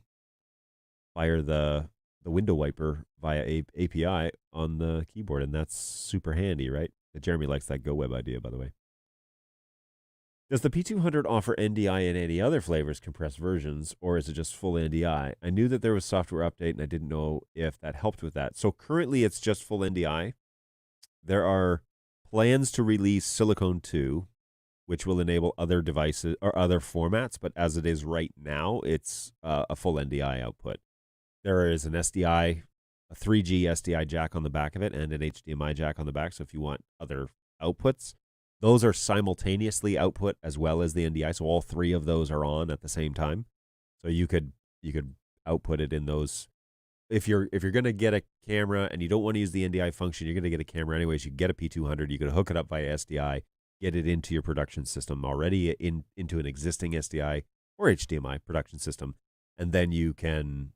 fire the window wiper via API on the keyboard, and that's super handy, right? Jeremy likes that Go Web idea, by the way. Does the P200 offer NDI and any other flavors, compressed versions, or is it just full NDI? I knew that there was software update, and I didn't know if that helped with that. So currently, it's just full NDI. There are plans to release Silicone 2, which will enable other devices or other formats, but as it is right now, it's a full NDI output. There is an SDI, a 3G SDI jack on the back of it, and an HDMI jack on the back. So if you want other outputs, those are simultaneously output as well as the NDI. So all three of those are on at the same time. So you could output it in those. If you're going to get a camera and you don't want to use the NDI function, you're going to get a camera anyways. You get a P200. You could hook it up via SDI, get it into your production system already into an existing SDI or HDMI production system, and then you can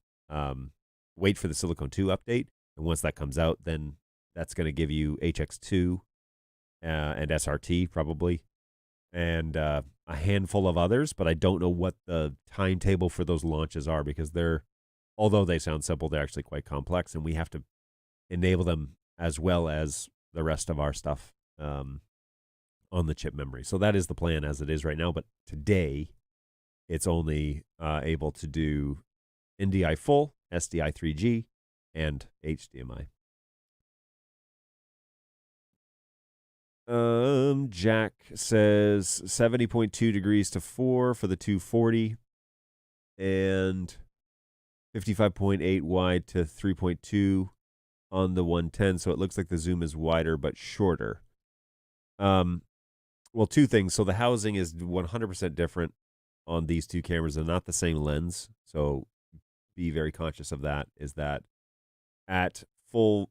wait for the Silicone 2 update. And once that comes out, then that's going to give you HX2 and SRT probably, and a handful of others. But I don't know what the timetable for those launches are, because although they sound simple, they're actually quite complex, and we have to enable them as well as the rest of our stuff on the chip memory. So that is the plan as it is right now. But today, it's only able to do NDI full, SDI 3G, and HDMI. Jack says 70.2 degrees to 4 for the 240, and 55.8 wide to 3.2 on the 110. So it looks like the zoom is wider but shorter. Well, two things. So the housing is 100% different on these two cameras. They're not the same lens. So be very conscious of that, is that at full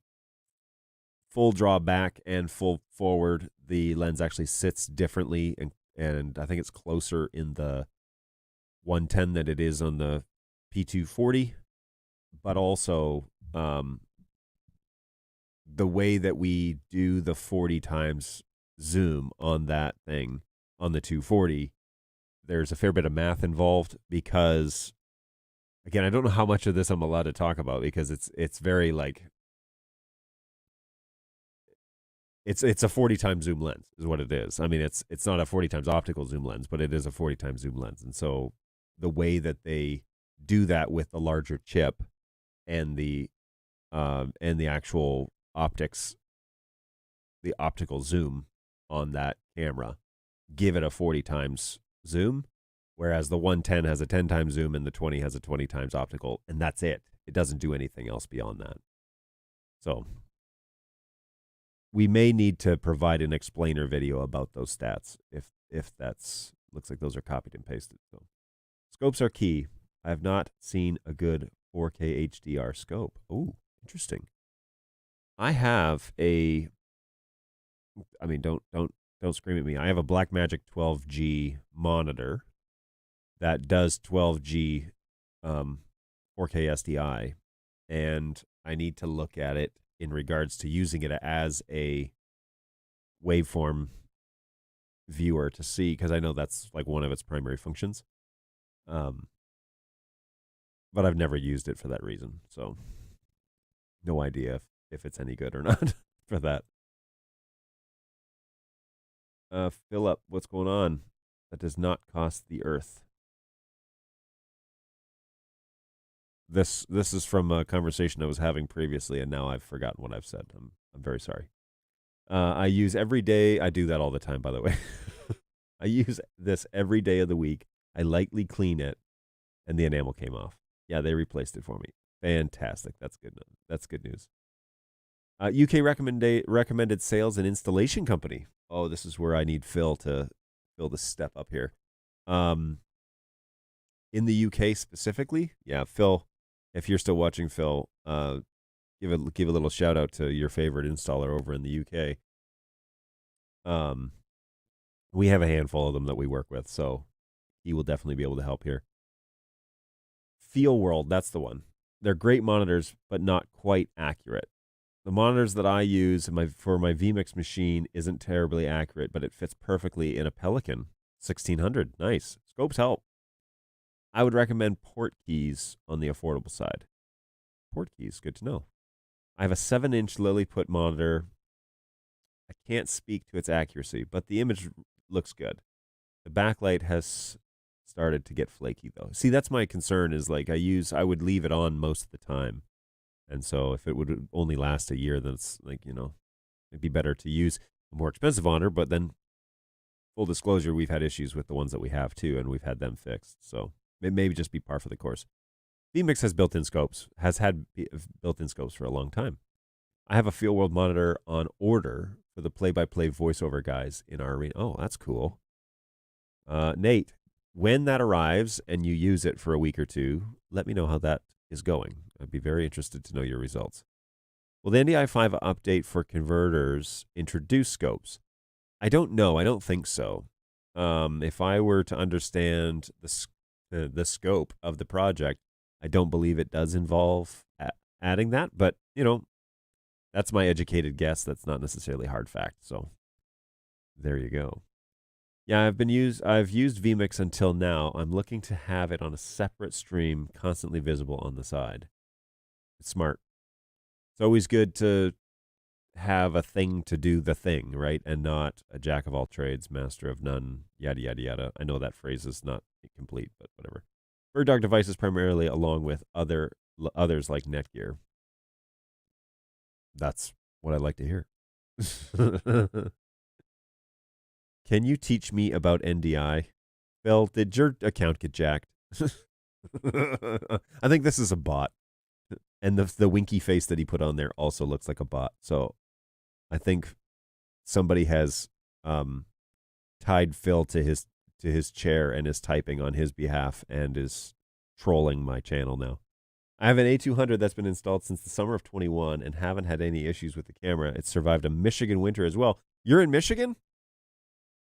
draw back and full forward, the lens actually sits differently, and I think it's closer in the 110 than it is on the P240. But also, the way that we do the 40 times zoom on that thing on the 240, there's a fair bit of math involved, because, again, I don't know how much of this I'm allowed to talk about, because it's very like, it's a 40 times zoom lens is what it is. I mean, it's not a 40 times optical zoom lens, but it is a 40 times zoom lens. And so the way that they do that with the larger chip and the actual optics, the optical zoom on that camera, give it a 40 times zoom, whereas the 110 has a 10 times zoom and the 20 has a 20 times optical, and that's it. It doesn't do anything else beyond that. So we may need to provide an explainer video about those stats if that's, looks like those are copied and pasted. So scopes are key. I have not seen a good 4K HDR scope. Oh, interesting. I have don't scream at me. I have a Blackmagic 12G monitor that does 12G 4K SDI, and I need to look at it in regards to using it as a waveform viewer to see, because I know that's like one of its primary functions. But I've never used it for that reason, so no idea if it's any good or not for that. Philip, what's going on? That does not cost the earth. This is from a conversation I was having previously, and now I've forgotten what I've said. I'm very sorry. I use every day. I do that all the time, by the way. I use this every day of the week. I lightly clean it, and the enamel came off. Yeah, they replaced it for me. Fantastic. That's good. That's good news. UK recommended sales and installation company. oh, this is where I need Phil to step up here. In the UK specifically, yeah, Phil, if you're still watching, Phil, give a little shout out to your favorite installer over in the UK. We have a handful of them that we work with, so he will definitely be able to help here. Feel World, that's the one. They're great monitors, but not quite accurate. The monitors that I use for my vMix machine isn't terribly accurate, but it fits perfectly in a Pelican 1600. Nice. Scopes help. I would recommend Portkeys on the affordable side. Portkeys, good to know. I have a 7-inch Lilliput monitor. I can't speak to its accuracy, but the image looks good. The backlight has started to get flaky, though. See, that's my concern is like I would leave it on most of the time. And so if it would only last a year, then it's like, it'd be better to use a more expensive monitor. But then, full disclosure, we've had issues with the ones that we have too, and we've had them fixed. So it may just be par for the course. vMix has built-in scopes, has had built-in scopes for a long time. I have a Feel World monitor on order for the play-by-play voiceover guys in our arena. Oh, that's cool. Nate, when that arrives and you use it for a week or two, let me know how that is going. I'd be very interested to know your results. Will the NDI5 update for converters introduce scopes? I don't know. I don't think so. If I were to understand the scope of the project, I don't believe it does involve adding that. But, that's my educated guess. That's not necessarily hard fact. So there you go. Yeah, I've used vMix until now. I'm looking to have it on a separate stream, constantly visible on the side. It's smart. It's always good to have a thing to do the thing, right? And not a jack of all trades, master of none, yada, yada, yada. I know that phrase is not complete, but whatever. BirdDog devices primarily along with others like Netgear. That's what I like to hear. Can you teach me about NDI? Phil, did your account get jacked? I think this is a bot. And the winky face that he put on there also looks like a bot. So I think somebody has tied Phil to his chair and is typing on his behalf and is trolling my channel now. I have an A200 that's been installed since the summer of 21 and haven't had any issues with the camera. It's survived a Michigan winter as well. You're in Michigan?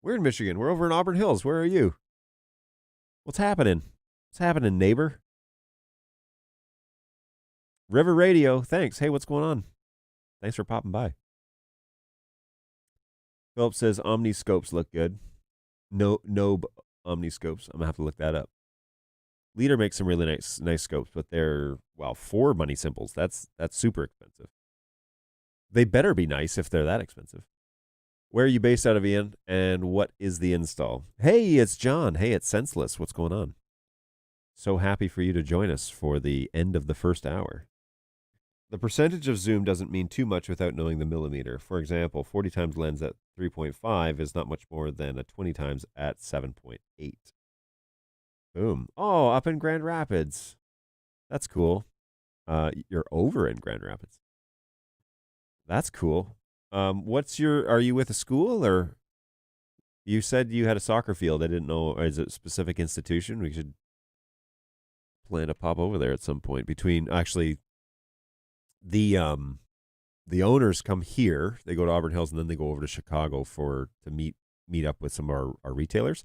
We're in Michigan. We're over in Auburn Hills. Where are you? What's happening? What's happening, neighbor? River Radio. Thanks. Hey, what's going on? Thanks for popping by. Philip says omniscopes look good. No omniscopes. I'm going to have to look that up. Leader makes some really nice scopes, but they're, for money simples. That's super expensive. They better be nice if they're that expensive. Where are you based out of, Ian? And what is the install? Hey, it's John. Hey, it's Senseless. What's going on? So happy for you to join us for the end of the first hour. The percentage of zoom doesn't mean too much without knowing the millimeter. For example, 40 times lens at 3.5 is not much more than a 20 times at 7.8. Boom. Oh, up in Grand Rapids. That's cool. You're over in Grand Rapids. That's cool. Are you with a school or you said you had a soccer field? I didn't know. Is it a specific institution? We should plan to pop over there at some point. Actually, the owners come here. They go to Auburn Hills and then they go over to Chicago to meet up with some of our retailers.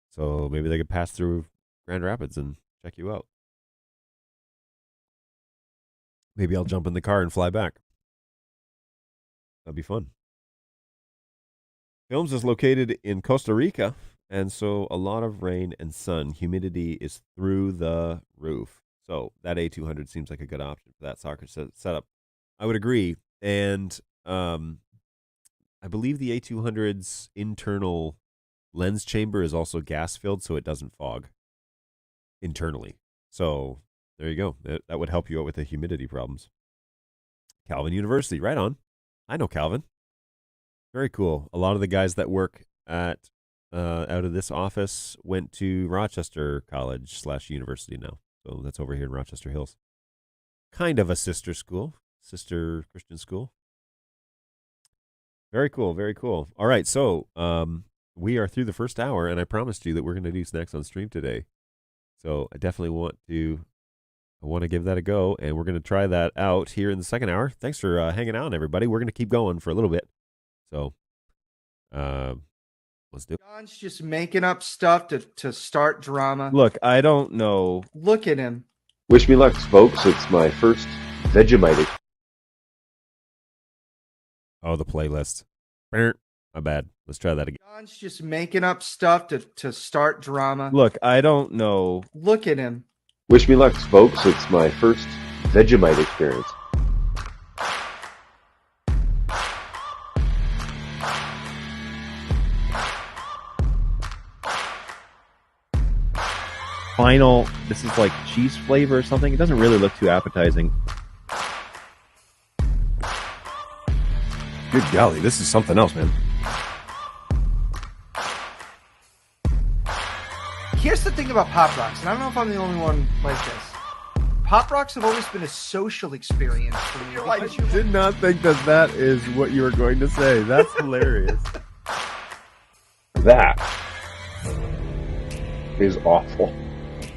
So maybe they could pass through Grand Rapids and check you out. Maybe I'll jump in the car and fly back. That'd be fun. Films is located in Costa Rica, and so a lot of rain and sun. Humidity is through the roof. So that A200 seems like a good option for that soccer setup. I would agree. And I believe the A200's internal lens chamber is also gas filled, so it doesn't fog internally. So there you go. That would help you out with the humidity problems. Calvin University, right on. I know Calvin. Very cool. A lot of the guys that work out of this office went to Rochester College / University now. So that's over here in Rochester Hills. Kind of a sister Christian school. Very cool. Very cool. All right. So we are through the first hour, and I promised you that we're going to do snacks on stream today. So I definitely want to give that a go, and we're going to try that out here in the second hour. Thanks for hanging out, everybody. We're going to keep going for a little bit. So let's do it. John's just making up stuff to start drama. Look, I don't know. Look at him. Wish me luck, folks. It's my first Vegemite. Oh, the playlist. My bad. Let's try that again. John's just making up stuff to start drama. Look, I don't know. Look at him. Wish me luck, folks. It's my first Vegemite experience. Final, this is like cheese flavor or something. It doesn't really look too appetizing. Good golly, this is something else, man. Here's the thing about Pop Rocks, and I don't know if I'm the only one like this. Pop Rocks have always been a social experience for me. I did not think that is what you were going to say. That's hilarious. That is awful.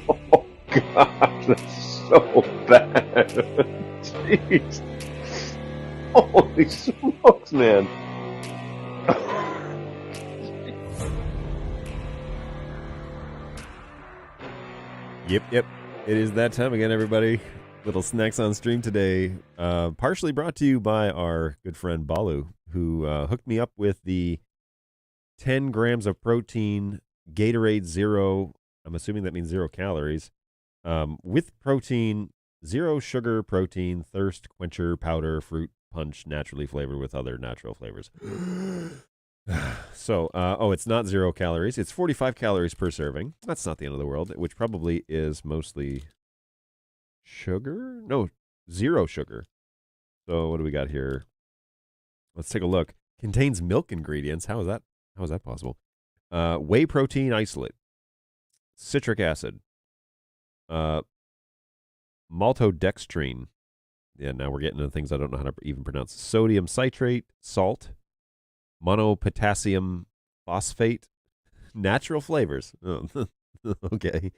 Oh, God, that's so bad. Jeez. Holy smokes, man. Yep. It is that time again, everybody. Little snacks on stream today. Partially brought to you by our good friend Balu, who hooked me up with the 10 grams of protein Gatorade Zero. I'm assuming that means 0 calories. With protein, 0 sugar protein, thirst quencher powder, fruit punch, naturally flavored with other natural flavors. So, it's not 0 calories. It's 45 calories per serving. That's not the end of the world, which probably is mostly sugar? No, 0 sugar. So what do we got here? Let's take a look. Contains milk ingredients. How is that possible? Whey protein isolate, citric acid, maltodextrine. Yeah, now we're getting into things I don't know how to even pronounce. Sodium citrate, salt, monopotassium phosphate, natural flavors. Oh, okay.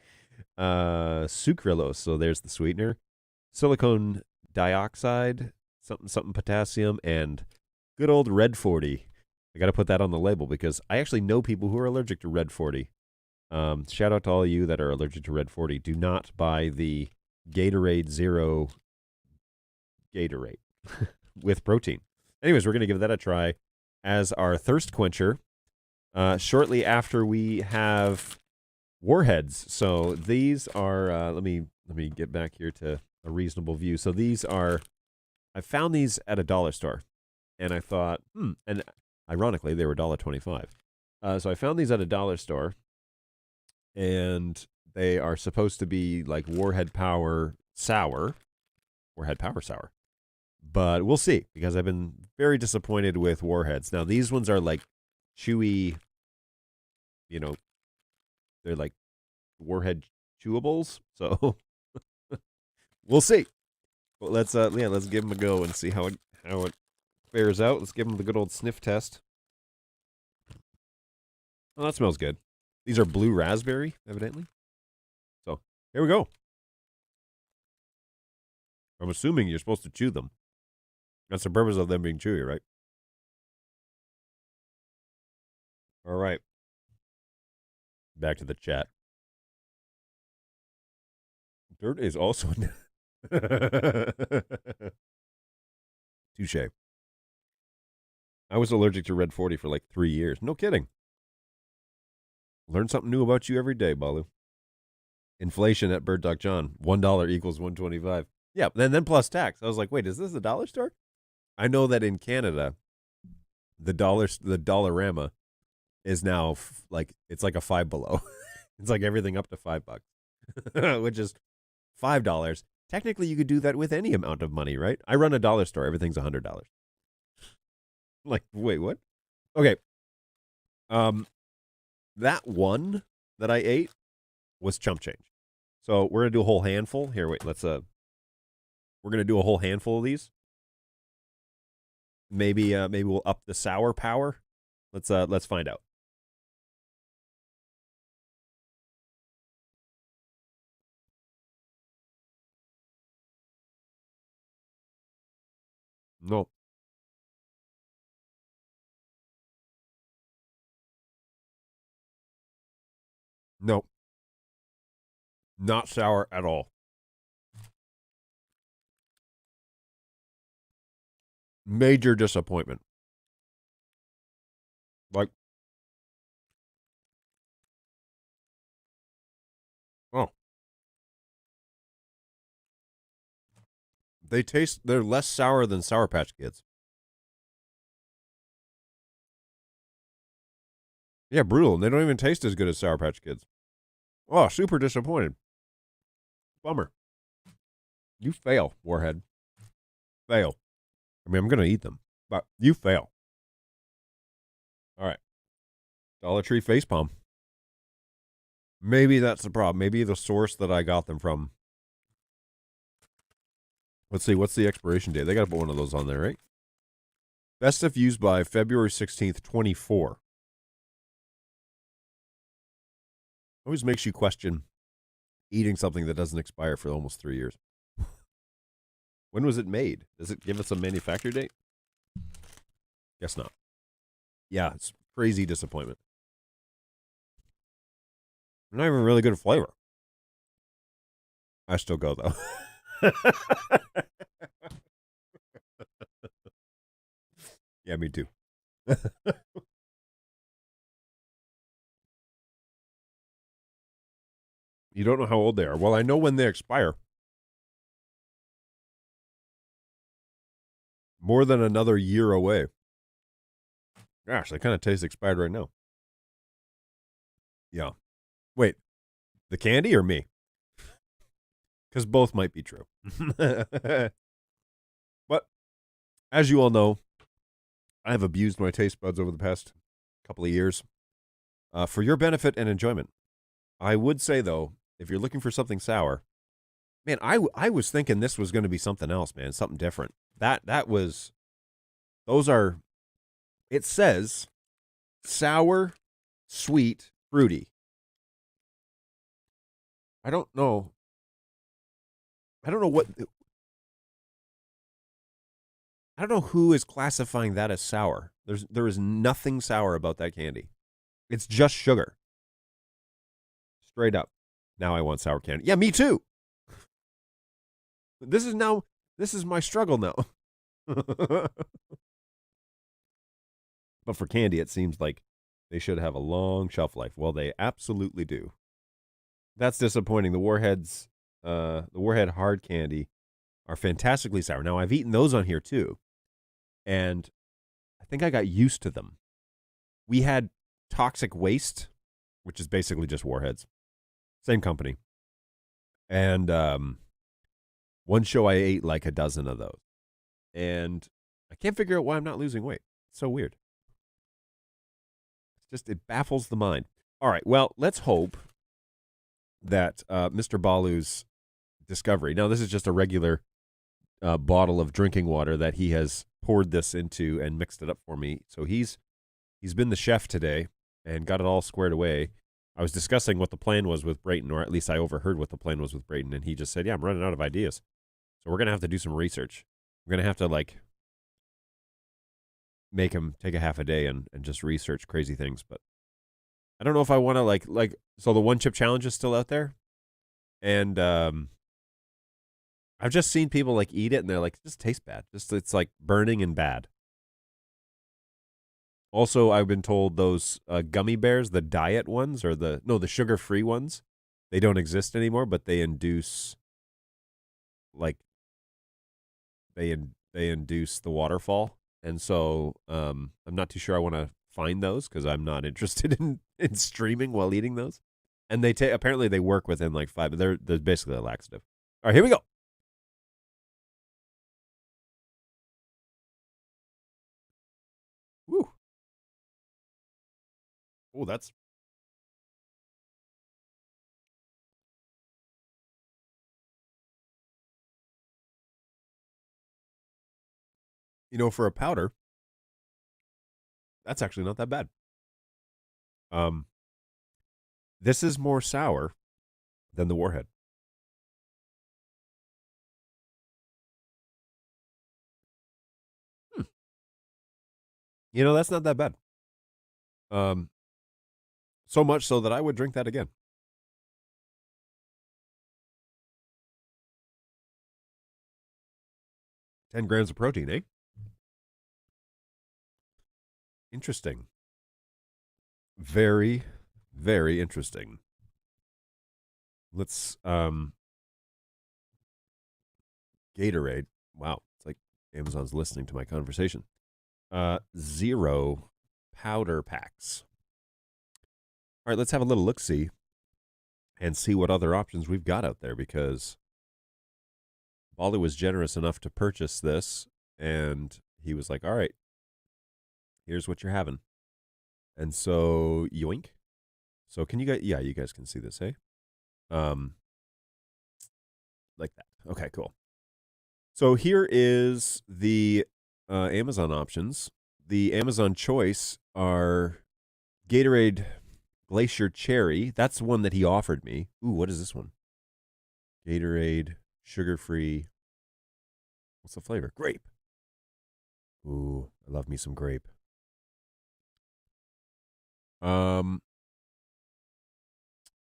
Sucralose, so there's the sweetener. Silicone dioxide, something potassium, and good old Red 40. I got to put that on the label because I actually know people who are allergic to Red 40. Shout out to all of you that are allergic to Red 40. Do not buy the Gatorade Zero Gatorade with protein. Anyways, we're going to give that a try as our thirst quencher shortly after we have Warheads. So these are, let me get back here to a reasonable view. So these are, I found these at a dollar store, and I thought, and ironically, they were $1.25. So I found these at a dollar store, and they are supposed to be like Warhead Power Sour. But we'll see, because I've been very disappointed with Warheads. Now, these ones are like chewy, they're like Warhead chewables. So we'll see. But let's give them a go and see how it fares out. Let's give them the good old sniff test. Oh, that smells good. These are blue raspberry, evidently. So here we go. I'm assuming you're supposed to chew them. That's the purpose of them being chewy, right? All right. Back to the chat. Dirt is also... Touche. I was allergic to Red 40 for like 3 years. No kidding. Learn something new about you every day, Balu. Inflation at BirdDog John. $1 equals $1.25. Yeah, and then plus tax. I was like, wait, is this a dollar store? I know that in Canada, the Dollarama is now it's like a Five Below. It's like everything up to $5, which is $5. Technically, you could do that with any amount of money, right? I run a dollar store. Everything's $100. Like, wait, what? Okay. That one that I ate was chump change. So we're gonna do a whole handful. Here, wait, we're gonna do a whole handful of these. maybe we'll up the sour power. Let's find out. No. No. Not sour at all. Major disappointment. Like, oh, they're less sour than Sour Patch Kids. Yeah, brutal. And they don't even taste as good as Sour Patch Kids. Oh, super disappointed. Bummer. You fail, Warhead. Fail. I mean, I'm going to eat them, but you fail. All right. Dollar Tree facepalm. Maybe that's the problem. Maybe the source that I got them from. Let's see. What's the expiration date? They got to put one of those on there, right? Best if used by February 16th, 24. Always makes you question eating something that doesn't expire for almost 3 years. When was it made? Does it give us a manufacture date? Guess not. Yeah, it's crazy disappointment. Not even really good flavor. I still go, though. Yeah, me too. You don't know how old they are. Well, I know when they expire. More than another year away. Gosh, they kind of taste expired right now. Yeah. Wait, the candy or me? Because both might be true. But as you all know, I have abused my taste buds over the past couple of years for your benefit and enjoyment. I would say, though, if you're looking for something sour, man, I was thinking this was going to be something else, man, something different. It says sour, sweet, fruity. I don't know what, I don't know who is classifying that as sour. There is nothing sour about that candy. It's just sugar. Straight up. Now I want sour candy. Yeah, me too. This is my struggle now. But for candy, it seems like they should have a long shelf life. Well, they absolutely do. That's disappointing. The Warhead hard candy are fantastically sour. Now, I've eaten those on here too, and I think I got used to them. We had Toxic Waste, which is basically just Warheads. Same company. And one show I ate like a dozen of those. And I can't figure out why I'm not losing weight. It's so weird. It baffles the mind. All right, well, let's hope that Mr. Balu's discovery. Now, this is just a regular bottle of drinking water that he has poured this into and mixed it up for me. So he's been the chef today and got it all squared away. I was discussing what the plan was with Brayton, or at least I overheard what the plan was with Brayton, and he just said, yeah, I'm running out of ideas. So we're going to have to do some research. We're going to have to, make him take a half a day and just research crazy things. But I don't know if I want to, so the one chip challenge is still out there. And I've just seen people, eat it, and they're like, it just tastes bad. It's, burning and bad. Also, I've been told those gummy bears, the diet ones, or the sugar-free ones, they don't exist anymore, but they induce, they induce the waterfall. And so I'm not too sure I want to find those because I'm not interested in streaming while eating those. And apparently they work within 5, they're basically a laxative. All right, here we go. Woo. Oh, that's... for a powder, that's actually not that bad. This is more sour than the Warhead. That's not that bad. So much so that I would drink that again. 10 grams of protein, eh? Interesting. Very, very interesting. Let's Gatorade. Wow, it's like Amazon's listening to my conversation. 0 powder packs. All right, let's have a little look-see and see what other options we've got out there, because Baldy was generous enough to purchase this, and he was like, all right, here's what you're having. And so, yoink. So can you guys, yeah, you guys can see this, eh? Like that. Okay, cool. So here is the Amazon options. The Amazon choice are Gatorade Glacier Cherry. That's one that he offered me. Ooh, what is this one? Gatorade sugar-free. What's the flavor? Grape. Ooh, I love me some grape.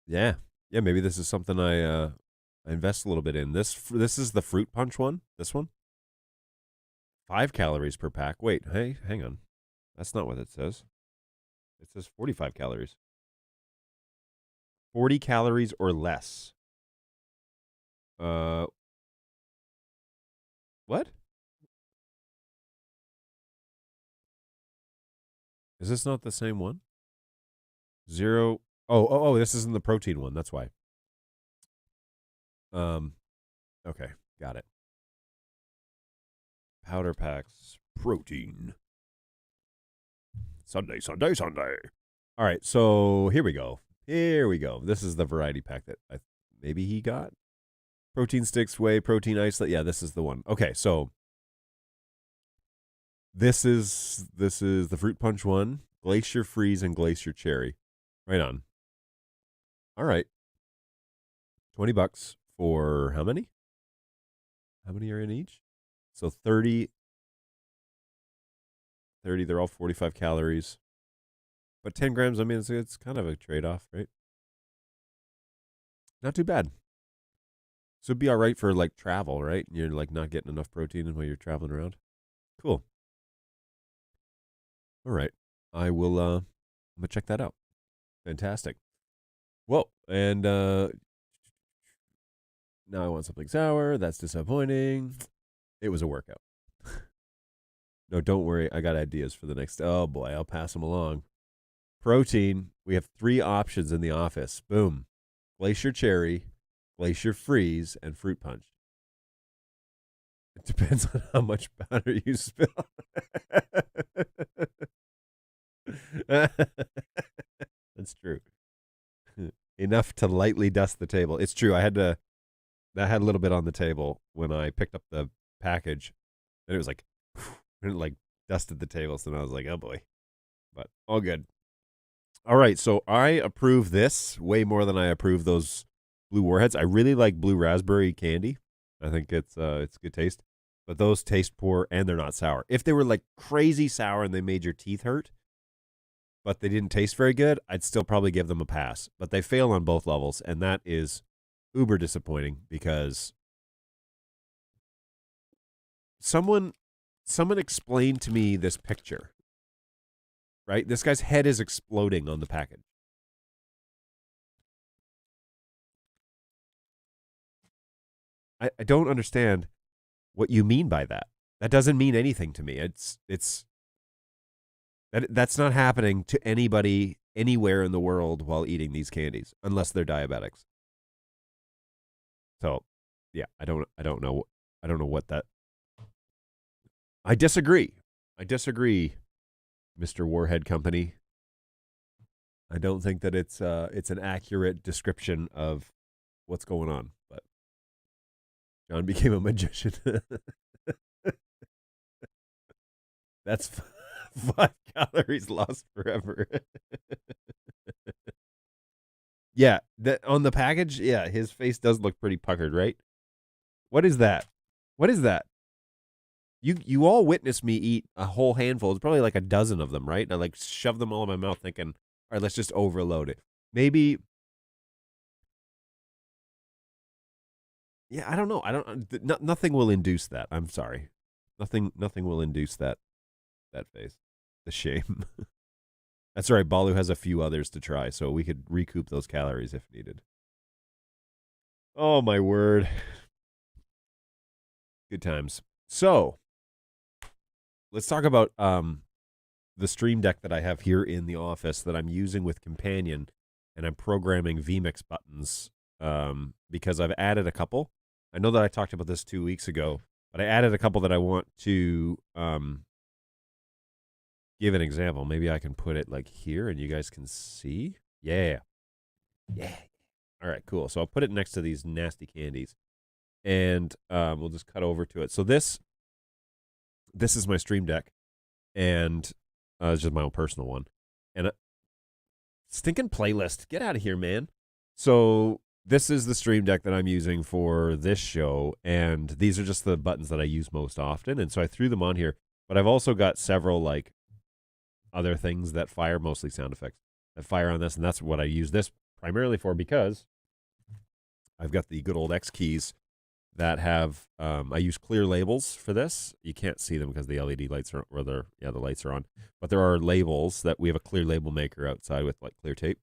Yeah, maybe this is something I invest a little bit in. This is the fruit punch one. This one, 5 calories per pack. Wait, hey, hang on, that's not what it says. It says 45 calories. 40 calories or less. What? Is this not the same one? 0. Oh, this isn't the protein one. That's why. Okay, got it. Powder packs, protein. Sunday. All right, so here we go. This is the variety pack that maybe he got. Protein sticks, whey, protein isolate. Yeah, this is the one. Okay, so this is the fruit punch one, Glacier Freeze and Glacier Cherry. Right on. All right. $20 for how many? How many are in each? So 30, they're all 45 calories. But 10 grams, I mean, it's kind of a trade-off, right? Not too bad. So it'd be all right for, like, travel, right? You're, like, not getting enough protein while you're traveling around. Cool. All right. I will, I'm going to check that out. Fantastic. Whoa. And now I want something sour. That's disappointing. It was a workout. No, don't worry. I got ideas for the next. Oh, boy. I'll pass them along. Protein. We have 3 options in the office. Boom. Glacier Cherry, Glacier Freeze, and Fruit Punch. It depends on how much powder you spill. That's true. Enough to lightly dust the table. It's true. I had a little bit on the table when I picked up the package, and it was like, and it like dusted the table. So then I was like, oh boy, but all good. All right, so I approve this way more than I approve those blue Warheads. I really like blue raspberry candy. I think it's good taste, but those taste poor and they're not sour. If they were like crazy sour and they made your teeth hurt, but they didn't taste very good, I'd still probably give them a pass. But they fail on both levels, and that is uber disappointing because someone explained to me this picture. Right? This guy's head is exploding on the package. I don't understand what you mean by that. That doesn't mean anything to me. That's not happening to anybody anywhere in the world while eating these candies, unless they're diabetics. So, yeah, I don't know what that. I disagree, Mr. Warhead Company. I don't think that it's an accurate description of what's going on. But John became a magician. That's 5 calories lost forever. Yeah, that on the package, yeah, his face does look pretty puckered, right? What is that? What is that? You all witnessed me eat a whole handful. It's probably like a dozen of them, right? And I like shoved them all in my mouth thinking, all right, let's just overload it. Maybe, yeah, I don't know. I don't, nothing will induce that. I'm sorry. Nothing will induce that face. The shame. That's all right. Balu has a few others to try, so we could recoup those calories if needed. Oh, my word. Good times. So, let's talk about the Stream Deck that I have here in the office that I'm using with Companion, and I'm programming vMix buttons because I've added a couple. I know that I talked about this 2 weeks ago, but I added a couple that I want to give an example. Maybe I can put it like here and you guys can see. Yeah. Yeah. All right, cool. So I'll put it next to these nasty candies. And we'll just cut over to it. So this is my Stream Deck. And it's just my own personal one. And stinking playlist. Get out of here, man. So this is the Stream Deck that I'm using for this show. And these are just the buttons that I use most often. And so I threw them on here. But I've also got several like other things that fire, mostly sound effects, that fire on this. And that's what I use this primarily for because I've got the good old X keys that have, I use clear labels for this. You can't see them because the LED lights are, or the lights are on. But there are labels that we have a clear label maker outside with like clear tape.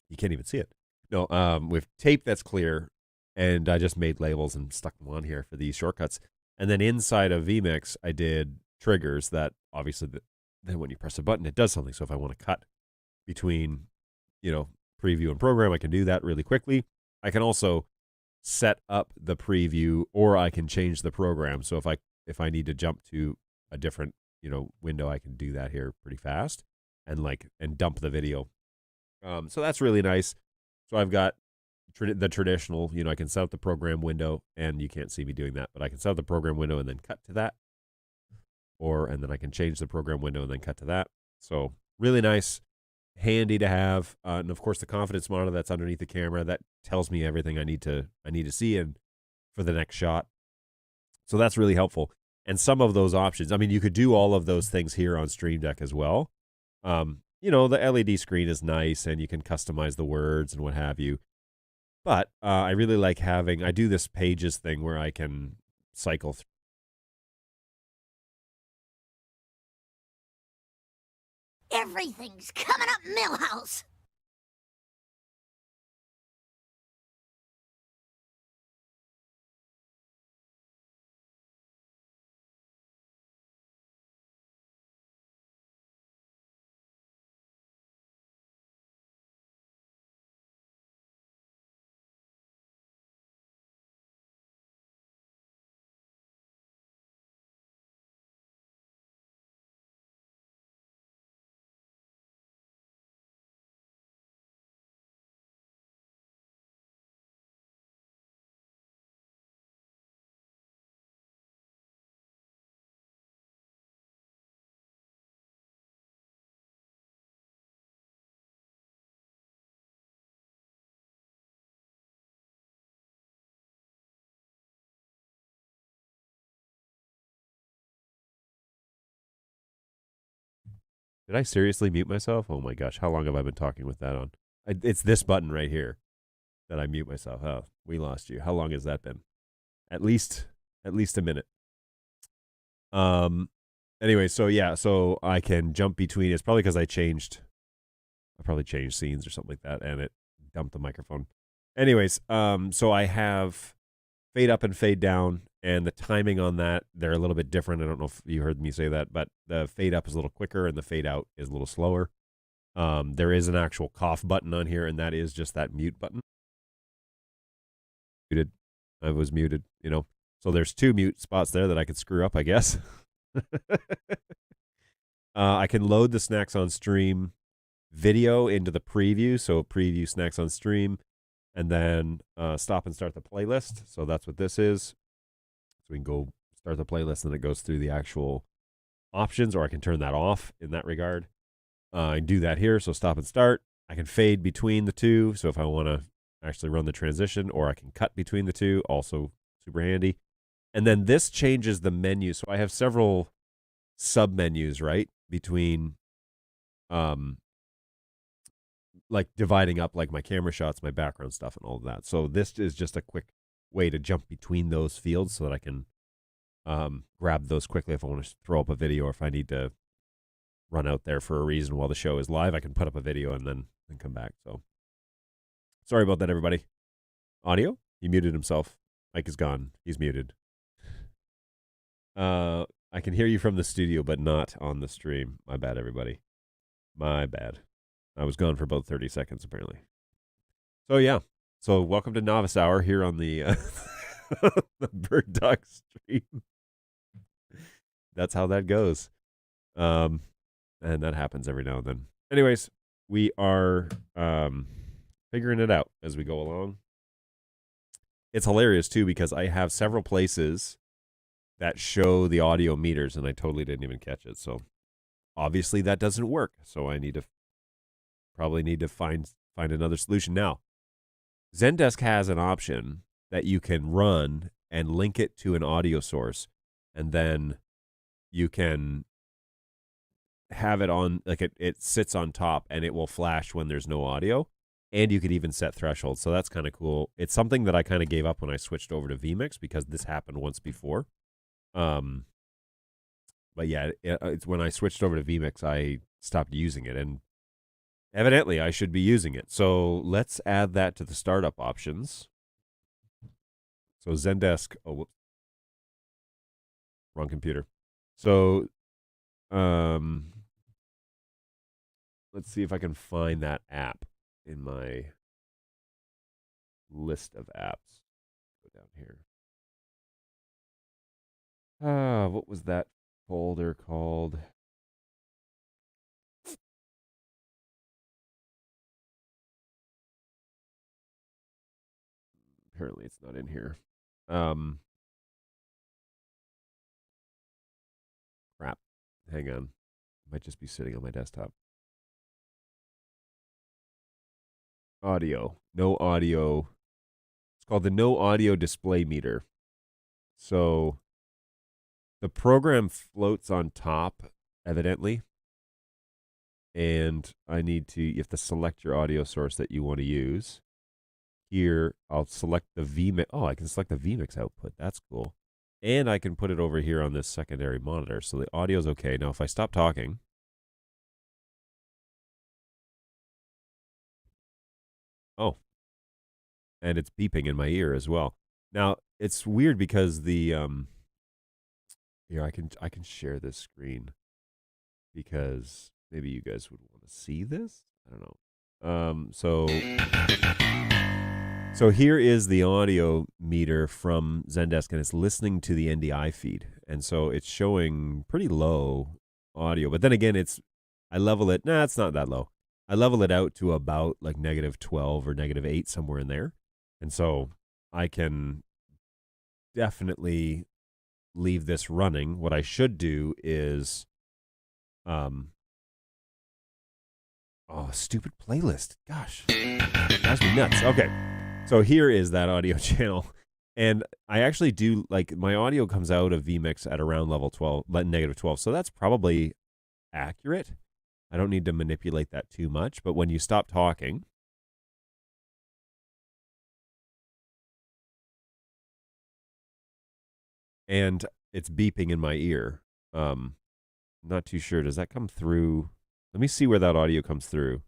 You can't even see it. No, with tape that's clear, and I just made labels and stuck them on here for these shortcuts. And then inside of vMix, I did triggers that obviously, then when you press a button, it does something. So if I want to cut between, preview and program, I can do that really quickly. I can also set up the preview, or I can change the program. So if I need to jump to a different window, I can do that here pretty fast and dump the video. So that's really nice. So I've got the traditional, I can set up the program window, and you can't see me doing that, but I can set up the program window and then cut to that, and then I can change the program window and then cut to that. So really nice. Handy to have, and of course the confidence monitor that's underneath the camera that tells me everything I need to see and for the next shot. So that's really helpful. And some of those options, I mean, you could do all of those things here on Stream Deck as well. The LED screen is nice, and you can customize the words and what have you. But I really like I do this pages thing where I can cycle through. Everything's coming up Millhouse. Did I seriously mute myself? Oh my gosh, how long have I been talking with that on? It's this button right here that I mute myself. Oh, we lost you. How long has that been? At least a minute. Anyway, so I can jump between. It's probably because I probably changed scenes or something like that, and it dumped the microphone. Anyways, so I have fade up and fade down, and the timing on that, they're a little bit different. I don't know if you heard me say that, but the fade up is a little quicker and the fade out is a little slower. There is an actual cough button on here, and that is just that mute button. Muted. I was muted, So there's 2 mute spots there that I could screw up, I guess. I can load the Snacks on Stream video into the preview. So preview Snacks on Stream, and then stop and start the playlist. So that's what this is. So we can go start the playlist, and it goes through the actual options, or I can turn that off in that regard. I do that here, so stop and start. I can fade between the two, so if I want to actually run the transition, or I can cut between the two, also super handy. And then this changes the menu. So I have several sub-menus, right, between like dividing up like my camera shots, my background stuff, and all of that. So this is just a quick way to jump between those fields so that I can grab those quickly if I want to throw up a video, or if I need to run out there for a reason while the show is live, I can put up a video and then come back. So sorry about that, everybody. Audio? He muted himself. Mike is gone. He's muted. I can hear you from the studio, but not on the stream. My bad, everybody. My bad. I was gone for about 30 seconds, apparently. So, yeah. So, welcome to Novice Hour here on the, the BirdDog stream. That's how that goes. And that happens every now and then. Anyways, we are figuring it out as we go along. It's hilarious, too, because I have several places that show the audio meters, and I totally didn't even catch it. So, obviously, that doesn't work. So, I probably need to find another solution. Now, Zendesk has an option that you can run and link it to an audio source, and then you can have it on, like it sits on top, and it will flash when there's no audio, and you could even set thresholds. So that's kind of cool. It's something that I kind of gave up when I switched over to vMix, because this happened once before. But yeah, it's when I switched over to vMix, I stopped using it, and evidently I should be using it. So let's add that to the startup options. So Zendesk, oh, whoops. Wrong computer. So, let's see if I can find that app in my list of apps. Go down here. What was that folder called? Apparently it's not in here. Crap. Hang on. It might just be sitting on my desktop. Audio. No audio. It's called the no audio display meter. So the program floats on top, evidently. And you have to select your audio source that you want to use. Here, I'll select the vMix. Oh, I can select the vMix output. That's cool. And I can put it over here on this secondary monitor. So the audio is okay. Now, if I stop talking. Oh. And it's beeping in my ear as well. Now, it's weird because the here, I can share this screen because maybe you guys would want to see this. I don't know. So here is the audio meter from Zendesk, and it's listening to the NDI feed. And so it's showing pretty low audio. But then again, I level it. Nah, it's not that low. I level it out to about like -12 or -8, somewhere in there. And so I can definitely leave this running. What I should do is, stupid playlist. Gosh, it drives me nuts. Okay. So here is that audio channel. And I actually do, like, my audio comes out of vMix at around level 12, -12. So that's probably accurate. I don't need to manipulate that too much. But when you stop talking, and it's beeping in my ear, not too sure. Does that come through? Let me see where that audio comes through.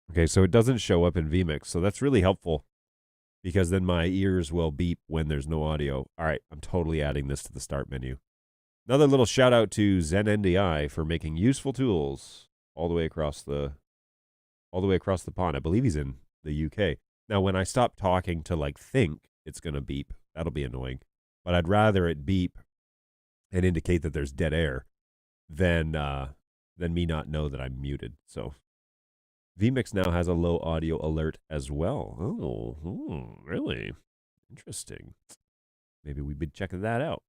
Okay, so it doesn't show up in vMix, so that's really helpful because then my ears will beep when there's no audio. All right, I'm totally adding this to the start menu. Another little shout out to ZenNDI for making useful tools all the way across the pond. I believe he's in the UK. Now, when I stop talking to like think, it's gonna beep. That'll be annoying. But I'd rather it beep and indicate that there's dead air than me not know that I'm muted. So vMix now has a low audio alert as well. Oh, really? Interesting. Maybe we'd be checking that out.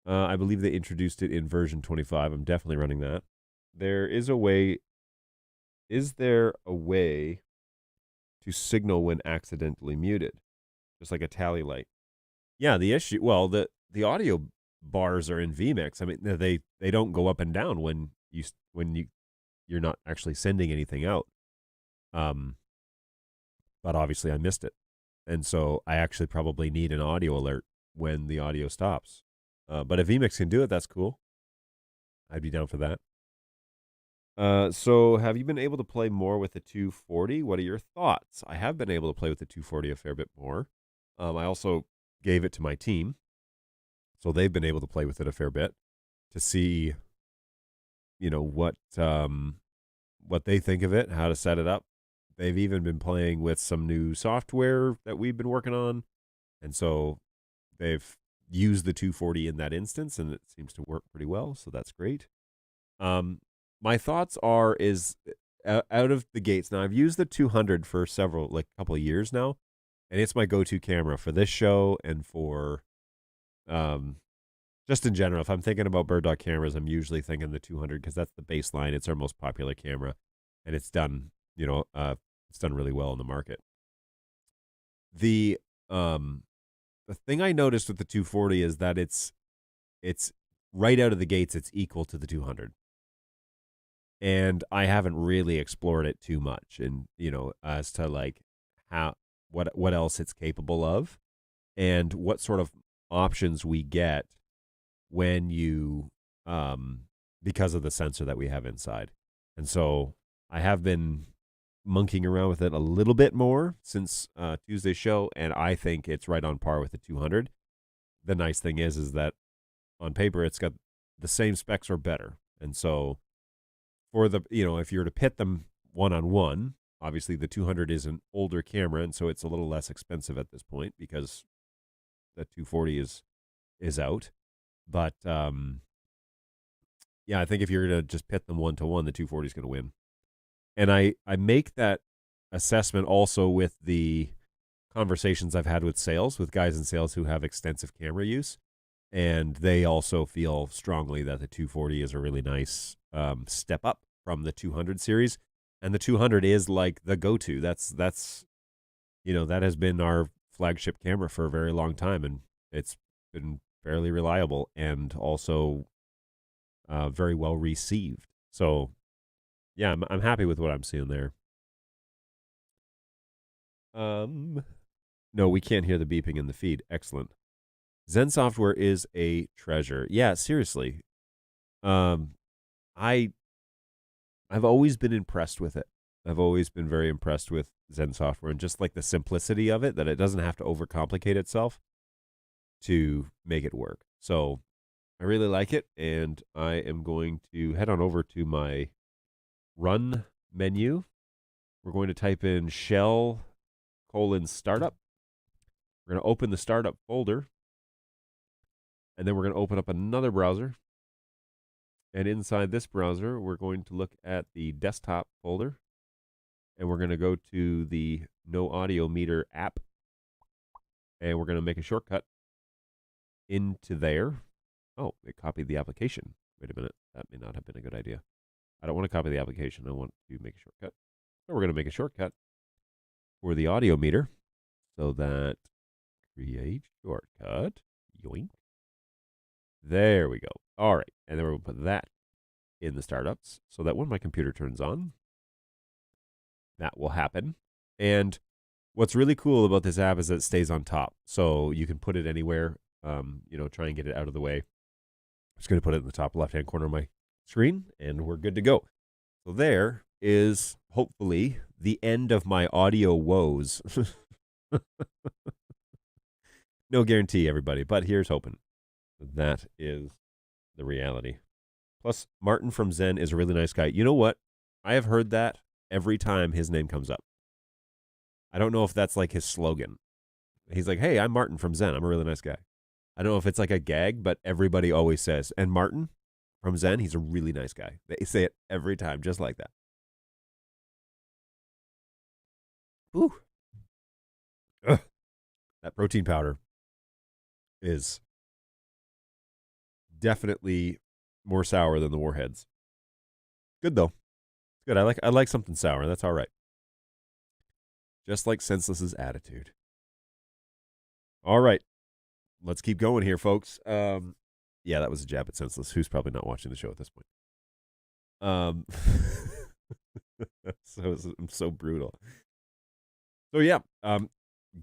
I believe they introduced it in version 25. I'm definitely running that. There is a way. Is there a way to signal when accidentally muted? Just like a tally light. Yeah, the issue. Well, the audio bars are in vMix. I mean, they don't go up and down when you're not actually sending anything out. But obviously I missed it, and so I actually probably need an audio alert when the audio stops. But if vMix can do it, that's cool. I'd be down for that. So have you been able to play more with the 240? What are your thoughts? I have been able to play with the 240 a fair bit more. I also gave it to my team, so they've been able to play with it a fair bit to see, what they think of it, how to set it up. They've even been playing with some new software that we've been working on, and so they've used the 240 in that instance, and it seems to work pretty well, so that's great. My thoughts is out of the gates. Now, I've used the 200 for a couple of years now, and it's my go-to camera for this show and for just in general. If I'm thinking about BirdDog cameras, I'm usually thinking the 200 because that's the baseline. It's our most popular camera, and it's done, it's done really well in the market. The thing I noticed with the 240 is that it's right out of the gates, it's equal to the 200. And I haven't really explored it too much, and as to like what else it's capable of, and what sort of options we get when you because of the sensor that we have inside. And so I have been monkeying around with it a little bit more since Tuesday's show, and I think it's right on par with the 200. The nice thing is that on paper it's got the same specs or better, and so for the, if you were to pit them one-on-one, obviously the 200 is an older camera, and so it's a little less expensive at this point because the 240 is out. But yeah, I think if you're going to just pit them one-to-one, the 240 is going to win. And I make that assessment also with the conversations I've had with guys in sales who have extensive camera use, and they also feel strongly that the 240 is a really nice step up from the 200 series, and the 200 is like the go-to. That's that has been our flagship camera for a very long time, and it's been fairly reliable and also very well received. So yeah, I'm happy with what I'm seeing there. No, we can't hear the beeping in the feed. Excellent. Zen software is a treasure. Yeah, seriously. I've always been impressed with it. I've always been very impressed with Zen software, and just like the simplicity of it, that it doesn't have to overcomplicate itself to make it work. So I really like it, and I am going to head on over to my run menu. We're going to type in shell : startup. We're going to open the startup folder, and then we're going to open up another browser. And inside this browser, we're going to look at the desktop folder, and we're going to go to the No Audio Meter app, and we're going to make a shortcut into there. Oh, it copied the application. Wait a minute. That may not have been a good idea. I don't want to copy the application. I want to make a shortcut. So we're going to make a shortcut for the audio meter. So that create shortcut. Yoink. There we go. All right. And then we're going to put that in the startups so that when my computer turns on, that will happen. And what's really cool about this app is that it stays on top. So you can put it anywhere, try and get it out of the way. I'm just going to put it in the top left-hand corner of my screen, and we're good to go. So there is hopefully the end of my audio woes. No guarantee, everybody, but here's hoping. That is the reality. Plus, Martin from Zen is a really nice guy. You know what? I have heard that every time his name comes up. I don't know if that's like his slogan. He's like, hey, I'm Martin from Zen. I'm a really nice guy. I don't know if it's like a gag, but everybody always says, and Martin from Zen, he's a really nice guy. They say it every time, just like that. Whew. Ugh. That protein powder is definitely more sour than the Warheads. Good though. Good. I like something sour. That's all right. Just like Senseless's attitude. All right. Let's keep going here, folks. Yeah, that was a jab at Senseless, who's probably not watching the show at this point. So I'm so brutal. So yeah,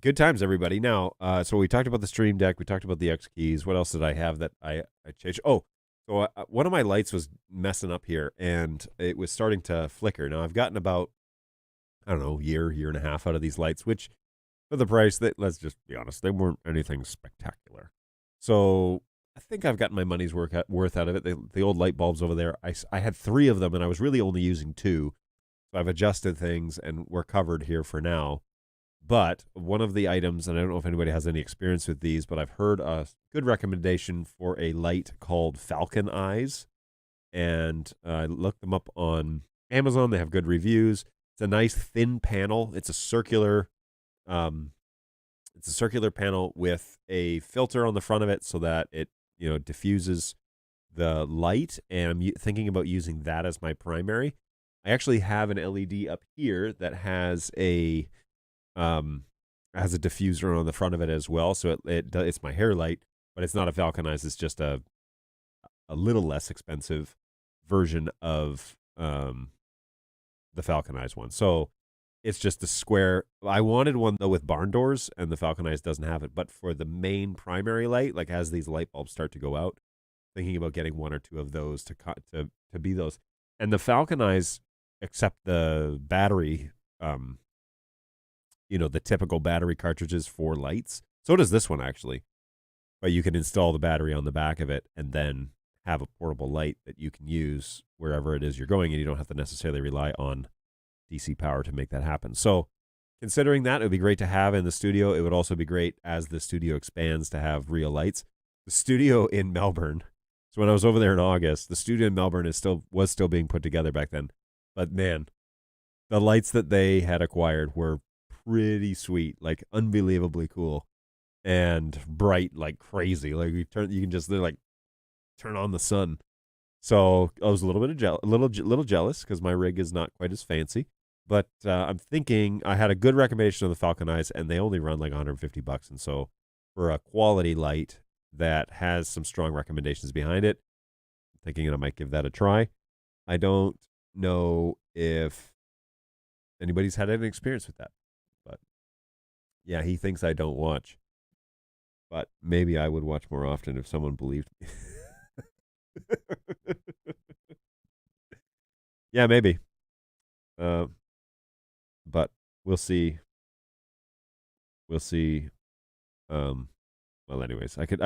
good times, everybody. Now, so we talked about the Stream Deck. We talked about the X keys. What else did I have that I changed? Oh, so one of my lights was messing up here, and it was starting to flicker. Now, I've gotten about, I don't know, year and a half out of these lights, which for the price, that let's just be honest, they weren't anything spectacular. So I think I've gotten my money's worth out of it. The old light bulbs over there, I had 3 of them, and I was really only using 2. So I've adjusted things, and we're covered here for now. But one of the items, and I don't know if anybody has any experience with these, but I've heard a good recommendation for a light called Falcon Eyes. And I looked them up on Amazon. They have good reviews. It's a nice thin panel. It's a circular panel with a filter on the front of it so that it, diffuses the light. And I'm thinking about using that as my primary. I actually have an LED up here that has a diffuser on the front of it as well. So it's my hair light, but it's not a Falcon Eyes. It's just a little less expensive version of the Falcon Eyes one. So it's just a square. I wanted one though with barn doors, and the Falcon Eyes doesn't have it. But for the main primary light, like as these light bulbs start to go out, thinking about getting 1 or 2 of those to be those. And the Falcon Eyes accept the battery, the typical battery cartridges for lights. So does this one actually. But you can install the battery on the back of it and then have a portable light that you can use wherever it is you're going, and you don't have to necessarily rely on DC power to make that happen. So considering that, it would be great to have in the studio. It would also be great as the studio expands to have real lights. The studio in Melbourne, so when I was over there in August, the studio in Melbourne was still being put together back then. But man, the lights that they had acquired were pretty sweet, like unbelievably cool and bright like crazy. Like they're like turn on the sun. So I was a little bit little jealous because my rig is not quite as fancy. But I'm thinking I had a good recommendation of the Falcon Eyes, and they only run like $150. And so for a quality light that has some strong recommendations behind it, I'm thinking I might give that a try. I don't know if anybody's had any experience with that. But yeah, he thinks I don't watch. But maybe I would watch more often if someone believed me. Yeah, maybe. But we'll see. We'll see. Well, anyways, I could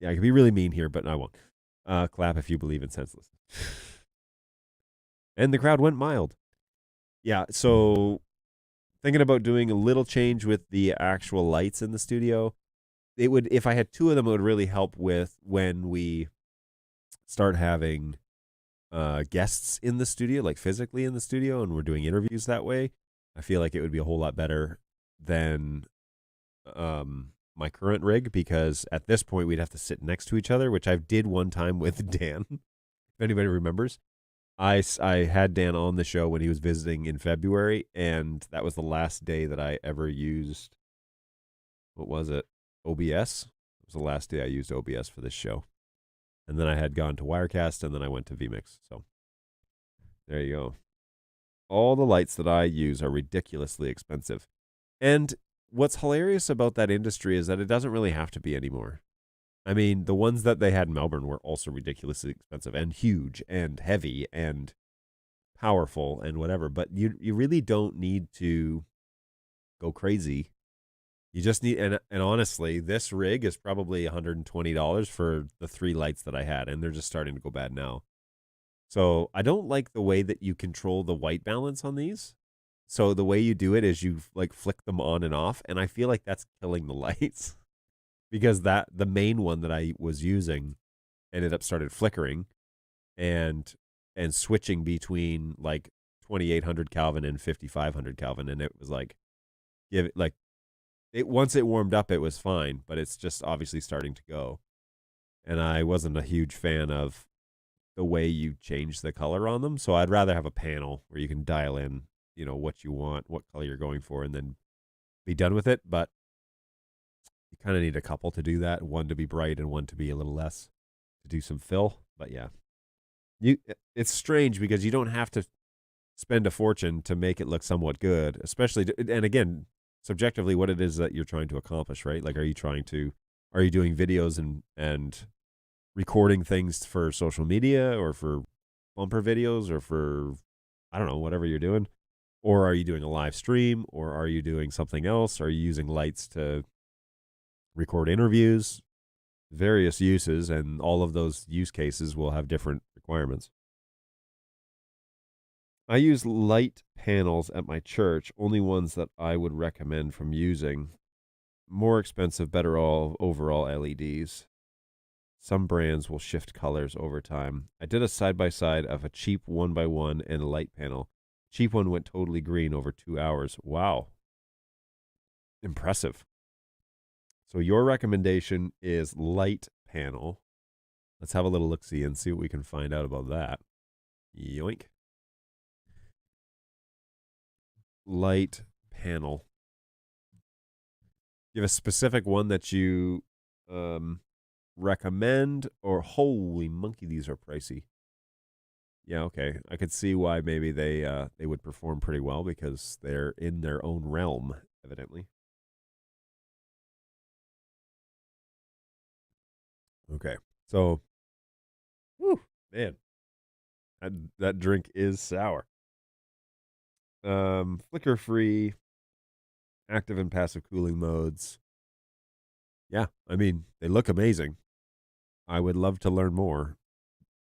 be really mean here, but I won't. Clap if you believe in senseless. And the crowd went mild. Yeah, so thinking about doing a little change with the actual lights in the studio. It would, if I had 2 of them, it would really help with when we start having guests in the studio, like physically in the studio, and we're doing interviews that way. I feel like it would be a whole lot better than my current rig, because at this point we'd have to sit next to each other, which I did one time with Dan. If anybody remembers, I had Dan on the show when he was visiting in February, and that was the last day that I ever used, what was it? OBS. It was the last day I used OBS for this show. And then I had gone to Wirecast, and then I went to vMix. So there you go. All the lights that I use are ridiculously expensive. And what's hilarious about that industry is that it doesn't really have to be anymore. I mean, the ones that they had in Melbourne were also ridiculously expensive and huge and heavy and powerful and whatever. But you really don't need to go crazy. You just need, and honestly, this rig is probably $120 for the 3 lights that I had, and they're just starting to go bad now. So I don't like the way that you control the white balance on these. So the way you do it is you like flick them on and off, and I feel like that's killing the lights because the main one that I was using ended up started flickering and switching between like 2800 Kelvin and 5500 Kelvin, and it was like give it like it once it warmed up, it was fine, but it's just obviously starting to go. And I wasn't a huge fan of the way you change the color on them. So I'd rather have a panel where you can dial in, what you want, what color you're going for, and then be done with it. But you kind of need a couple to do that. One to be bright and one to be a little less to do some fill. But yeah, it's strange because you don't have to spend a fortune to make it look somewhat good, especially, and again, subjectively what it is that you're trying to accomplish, right? Like, are you doing videos and recording things for social media or for bumper videos or for, I don't know, whatever you're doing? Or are you doing a live stream, or are you doing something else? Are you using lights to record interviews? Various uses, and all of those use cases will have different requirements. I use light panels at my church, only ones that I would recommend from using. More expensive, better overall LEDs. Some brands will shift colors over time. I did a side-by-side of a cheap 1x1 and a light panel. Cheap one went totally green over 2 hours. Wow. Impressive. So your recommendation is light panel. Let's have a little look-see and see what we can find out about that. Yoink. Light panel. You have a specific one that you recommend, or holy monkey, these are pricey. Yeah, okay. I could see why maybe they would perform pretty well because they're in their own realm, evidently. Okay, so, whew, man, that drink is sour. Flicker free, active and passive cooling modes. Yeah, I mean, they look amazing. I would love to learn more,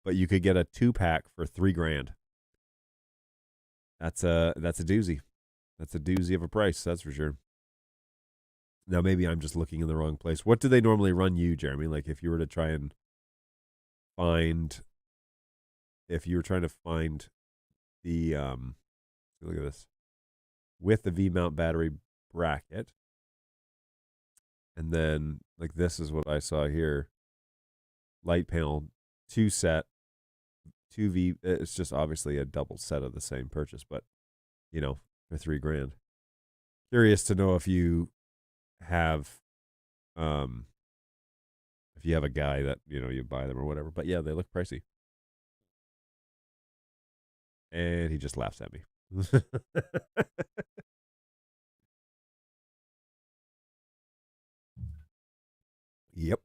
but you could get a 2-pack for $3,000. That's a doozy. That's a doozy of a price, that's for sure. Now, maybe I'm just looking in the wrong place. What do they normally run you, Jeremy? Like, if you were trying to find the, look at this, with the V-mount battery bracket, and then, like, this is what I saw here, light panel, 2 V, it's just obviously a double set of the same purchase, but, for $3,000. Curious to know if you have a guy that you buy them or whatever, but yeah, they look pricey. And he just laughs at me. Yep.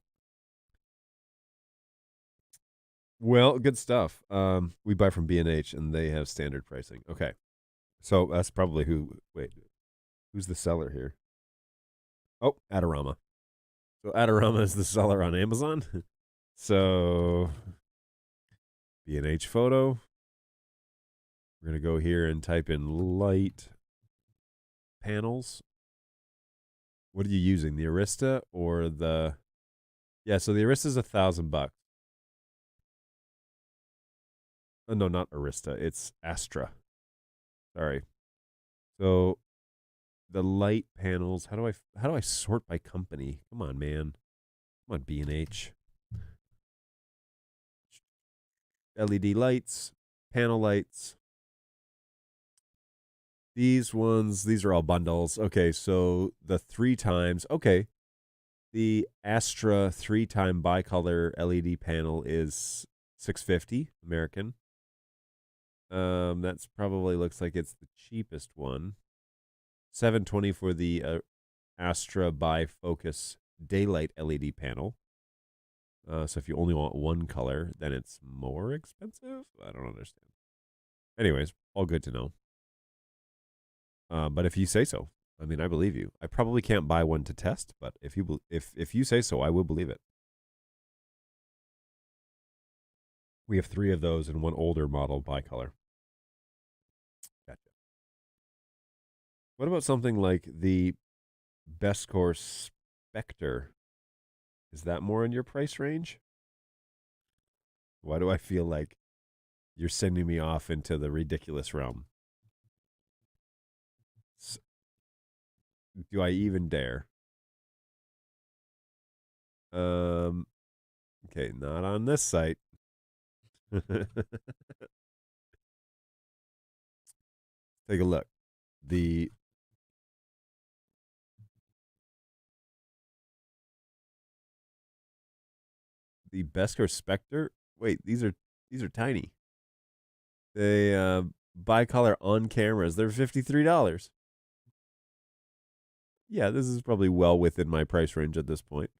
Well, good stuff. We buy from B&H and they have standard pricing. Okay, so that's probably who's the seller here? Oh, Adorama. So Adorama is the seller on Amazon. So B&H photo. We're going to go here and type in light panels. What are you using? The Arista or the... Yeah, so the Arista is $1,000. Oh, no, not Arista. It's Astra. Sorry. So the light panels, how do I sort by company? Come on, man. Come on, B&H. LED lights, panel lights. These are all bundles. Okay, so the 3x, okay. The Astra 3-time bicolor LED panel is $650 American. That's probably looks like it's the cheapest one. $720 for the Astra bifocus daylight LED panel. So if you only want one color, then it's more expensive. I don't understand. Anyways, all good to know. But if you say so, I mean, I believe you. I probably can't buy one to test, but if you say so, I will believe it. We have 3 of those and one older model bicolor. Gotcha. What about something like the Bestcore Spectre? Is that more in your price range? Why do I feel like you're sending me off into the ridiculous realm? Do I even dare? Okay, not on this site. Take a look. The Besco Spectre. Wait, these are tiny. They bicolor on cameras. They're $53. Yeah, this is probably well within my price range at this point.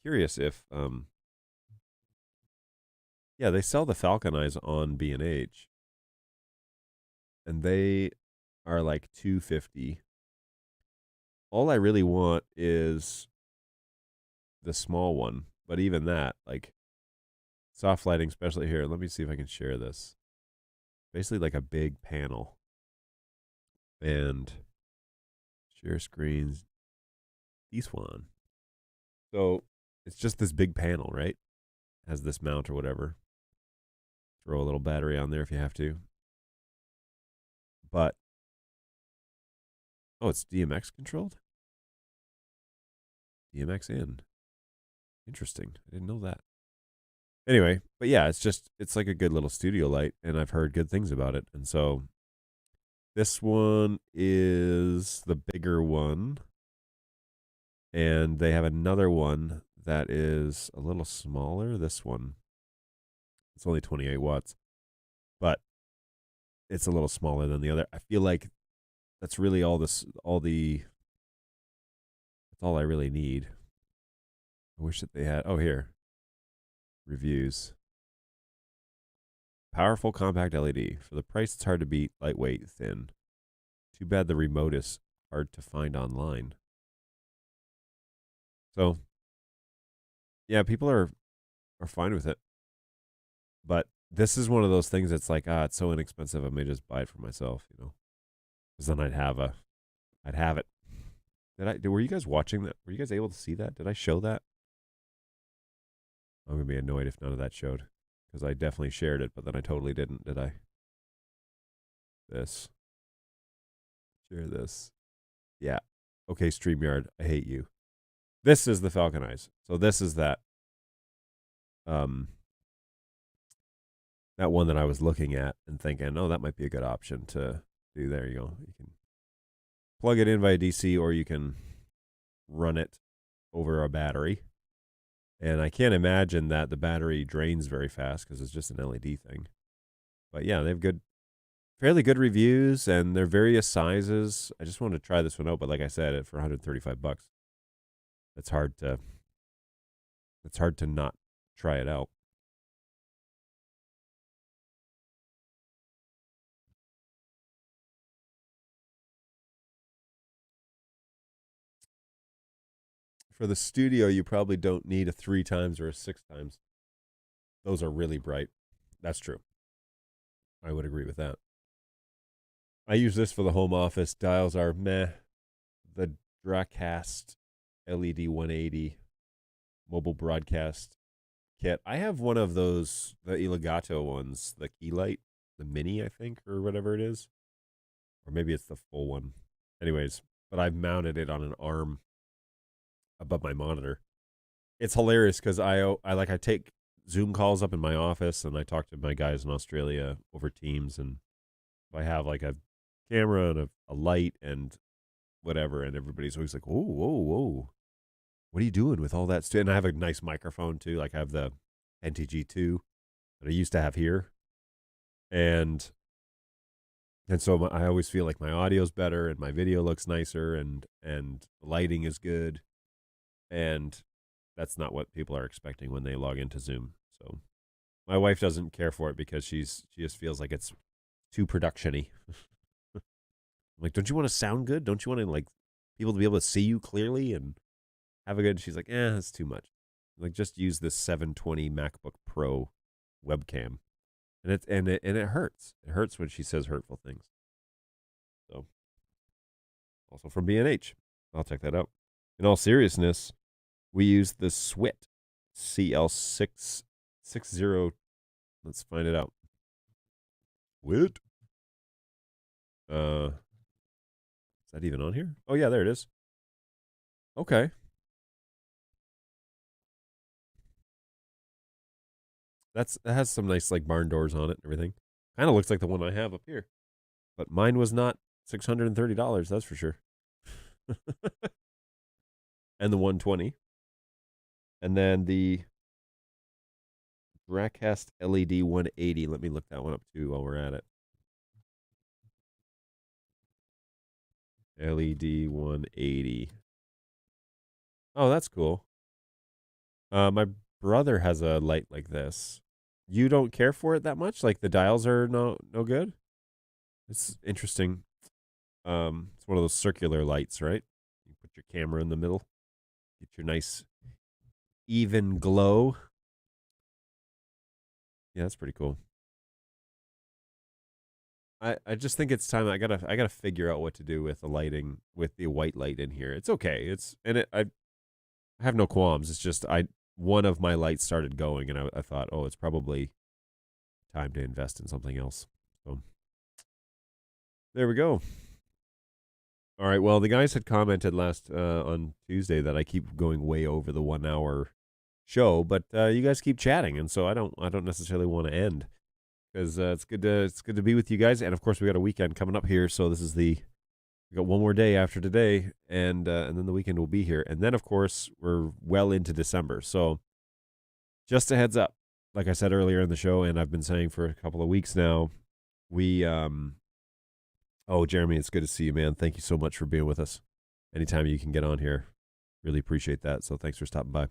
Curious if yeah, they sell the Falcon Eyes on B&H. And they are like $250. All I really want is the small one, but even that, like soft lighting, especially here. Let me see if I can share this. Basically, like a big panel, and share screens. This one. So it's just this big panel, right? Has this mount or whatever. Throw a little battery on there if you have to. But oh, it's DMX controlled. DMX in. Interesting. I didn't know that. Anyway, but yeah, it's like a good little studio light, and I've heard good things about it. And so this one is the bigger one, and they have another one that is a little smaller. This one, it's only 28 watts, but it's a little smaller than the other. I feel like that's really that's all I really need. I wish that they had, oh, here. Reviews. Powerful compact LED. For the price, it's hard to beat. Lightweight, thin. Too bad the remote is hard to find online. So, yeah, people are fine with it. But this is one of those things that's like, it's so inexpensive, I may just buy it for myself, you know. Because then I'd have it. Were you guys watching that? Were you guys able to see that? Did I show that? I'm going to be annoyed if none of that showed. Because I definitely shared it, but then I totally didn't, did I? This. Share this. Yeah. Okay, StreamYard, I hate you. This is the Falcon Eyes. So this is that. That one that I was looking at and thinking, oh, that might be a good option to do. There you go. You can plug it in via DC, or you can run it over a battery. And I can't imagine that the battery drains very fast because it's just an LED thing. But yeah, they have fairly good reviews, and they're various sizes. I just wanted to try this one out, but like I said, for $135, it's hard to not try it out. For the studio, you probably don't need a 3 times or a 6 times. Those are really bright. That's true. I would agree with that. I use this for the home office. Dials are meh. The Dracast LED 180 mobile broadcast kit. I have one of those, the Elgato ones, the Keylight, the mini, I think, or whatever it is. Or maybe it's the full one. Anyways, but I've mounted it on an arm above my monitor. It's hilarious because I take Zoom calls up in my office, and I talk to my guys in Australia over Teams, and I have like a camera and a light and whatever, and everybody's always like, "Whoa, whoa, whoa, what are you doing with all that stuff?" And I have a nice microphone too. Like I have the NTG2 that I used to have here, and so I always feel like my audio's better and my video looks nicer, and the lighting is good, and that's not what people are expecting when they log into Zoom. So my wife doesn't care for it because she just feels like it's too production-y. I'm like, don't you want to sound good? Don't you want to, like, people to be able to see you clearly and have a good? She's like, that's too much. I'm like, just use this 720 MacBook Pro webcam, and it hurts. It hurts when she says hurtful things. So, also from B&H, I'll check that out. In all seriousness, we use the Swit CL660. Let's find it out. Swit. Is that even on here? Oh, yeah, there it is. Okay. That has some nice like barn doors on it and everything. Kind of looks like the one I have up here. But mine was not $630, that's for sure. And the 120. And then the Bracast LED 180. Let me look that one up too while we're at it. LED 180. Oh, that's cool. My brother has a light like this. You don't care for it that much? Like the dials are no good? It's interesting. It's one of those circular lights, right? You put your camera in the middle. Get your nice even glow. Yeah, that's pretty cool. I just think it's time. I gotta figure out what to do with the lighting, with the white light in here. It's okay. I have no qualms. It's just one of my lights started going, and I thought, oh, it's probably time to invest in something else. So there we go. All right. Well, the guys had commented last on Tuesday that I keep going way over the 1 hour show, but you guys keep chatting, and so I don't necessarily want to end, because it's good to be with you guys. And of course, we got a weekend coming up here, so this is we got one more day after today, and then the weekend will be here, and then of course we're well into December. So just a heads up, like I said earlier in the show, and I've been saying for a couple of weeks now, we oh, Jeremy, it's good to see you, man. Thank you so much for being with us. Anytime you can get on here, really appreciate that. So thanks for stopping by.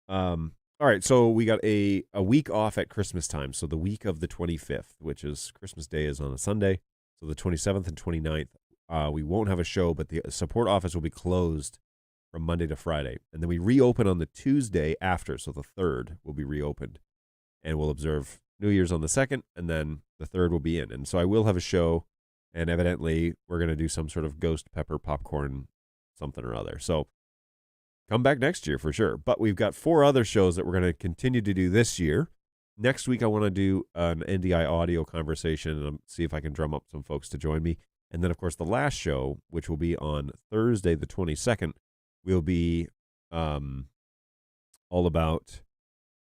All right, so we got a week off at Christmas time. So the week of the 25th, which is Christmas Day, is on a Sunday. So the 27th and 29th, we won't have a show, but the support office will be closed from Monday to Friday. And then we reopen on the Tuesday after, so the 3rd will be reopened. And we'll observe New Year's on the 2nd, and then the 3rd will be in. And so I will have a show, and evidently we're going to do some sort of ghost pepper popcorn something or other. So come back next year for sure. But we've got 4 other shows that we're going to continue to do this year. Next week, I want to do an NDI audio conversation and see if I can drum up some folks to join me. And then, of course, the last show, which will be on Thursday, the 22nd, will be all about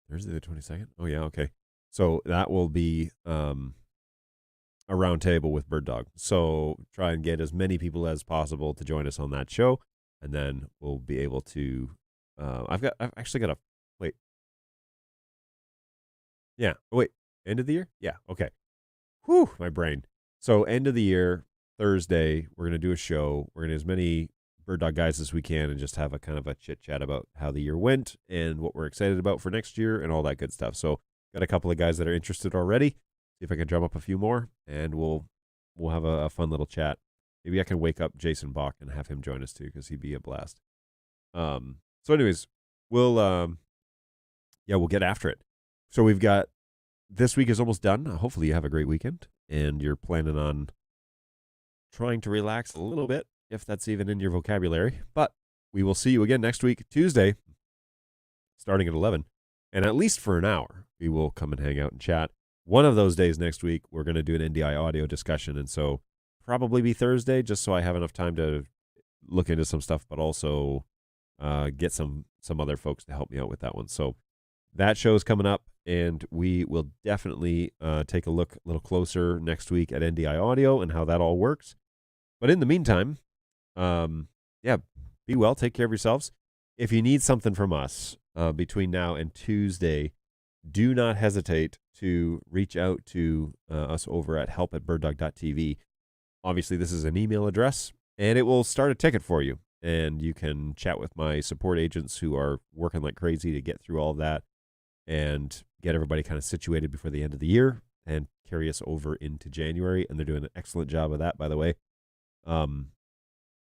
Thursday, the 22nd. Oh, yeah. Okay. So that will be a round table with BirdDog. So try and get as many people as possible to join us on that show. And then we'll be able to, I've actually got a, wait. Yeah. Oh, wait. End of the year? Yeah. Okay. Whew, my brain. So end of the year, Thursday, we're going to do a show. We're going to as many BirdDog guys as we can and just have a kind of a chit chat about how the year went and what we're excited about for next year and all that good stuff. So got a couple of guys that are interested already. See if I can drum up a few more, and we'll have a fun little chat. Maybe I can wake up Jason Bach and have him join us too, because he'd be a blast. So anyways, we'll get after it. So we've got, this week is almost done. Hopefully you have a great weekend and you're planning on trying to relax a little bit, if that's even in your vocabulary. But we will see you again next week, Tuesday, starting at 11. And at least for an hour, we will come and hang out and chat. One of those days next week, we're going to do an NDI audio discussion. And so probably be Thursday, just so I have enough time to look into some stuff, but also get some other folks to help me out with that one. So that show is coming up, and we will definitely take a look a little closer next week at NDI audio and how that all works. But in the meantime, be well, take care of yourselves. If you need something from us between now and Tuesday, do not hesitate to reach out to us over at help@birddog.tv. Obviously, this is an email address, and it will start a ticket for you. And you can chat with my support agents who are working like crazy to get through all of that and get everybody kind of situated before the end of the year and carry us over into January. And they're doing an excellent job of that, by the way.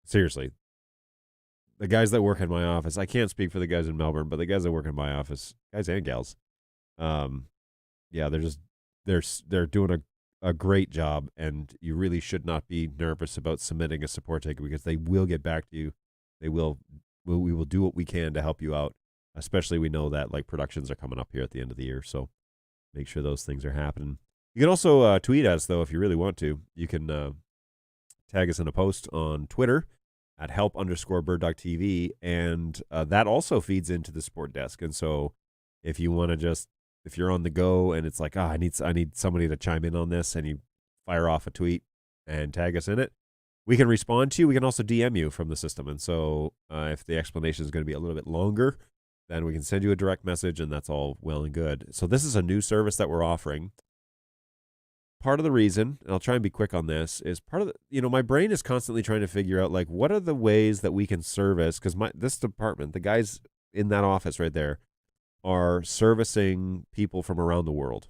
Seriously, the guys that work in my office, I can't speak for the guys in Melbourne, but the guys that work in my office, guys and gals, they're doing a great job, and you really should not be nervous about submitting a support ticket, because they will get back to you. We will do what we can to help you out. Especially, we know that like productions are coming up here at the end of the year, so make sure those things are happening. You can also tweet us, though, if you really want to. You can tag us in a post on Twitter at help_BirdDogTV, and that also feeds into the support desk. And so if you want to if you're on the go and it's like, I need somebody to chime in on this, and you fire off a tweet and tag us in it, we can respond to you. We can also DM you from the system. And so if the explanation is going to be a little bit longer, then we can send you a direct message, and that's all well and good. So this is a new service that we're offering. Part of the reason, and I'll try and be quick on this, is part of the, my brain is constantly trying to figure out, like, what are the ways that we can service, because this department, the guys in that office right there, are servicing people from around the world.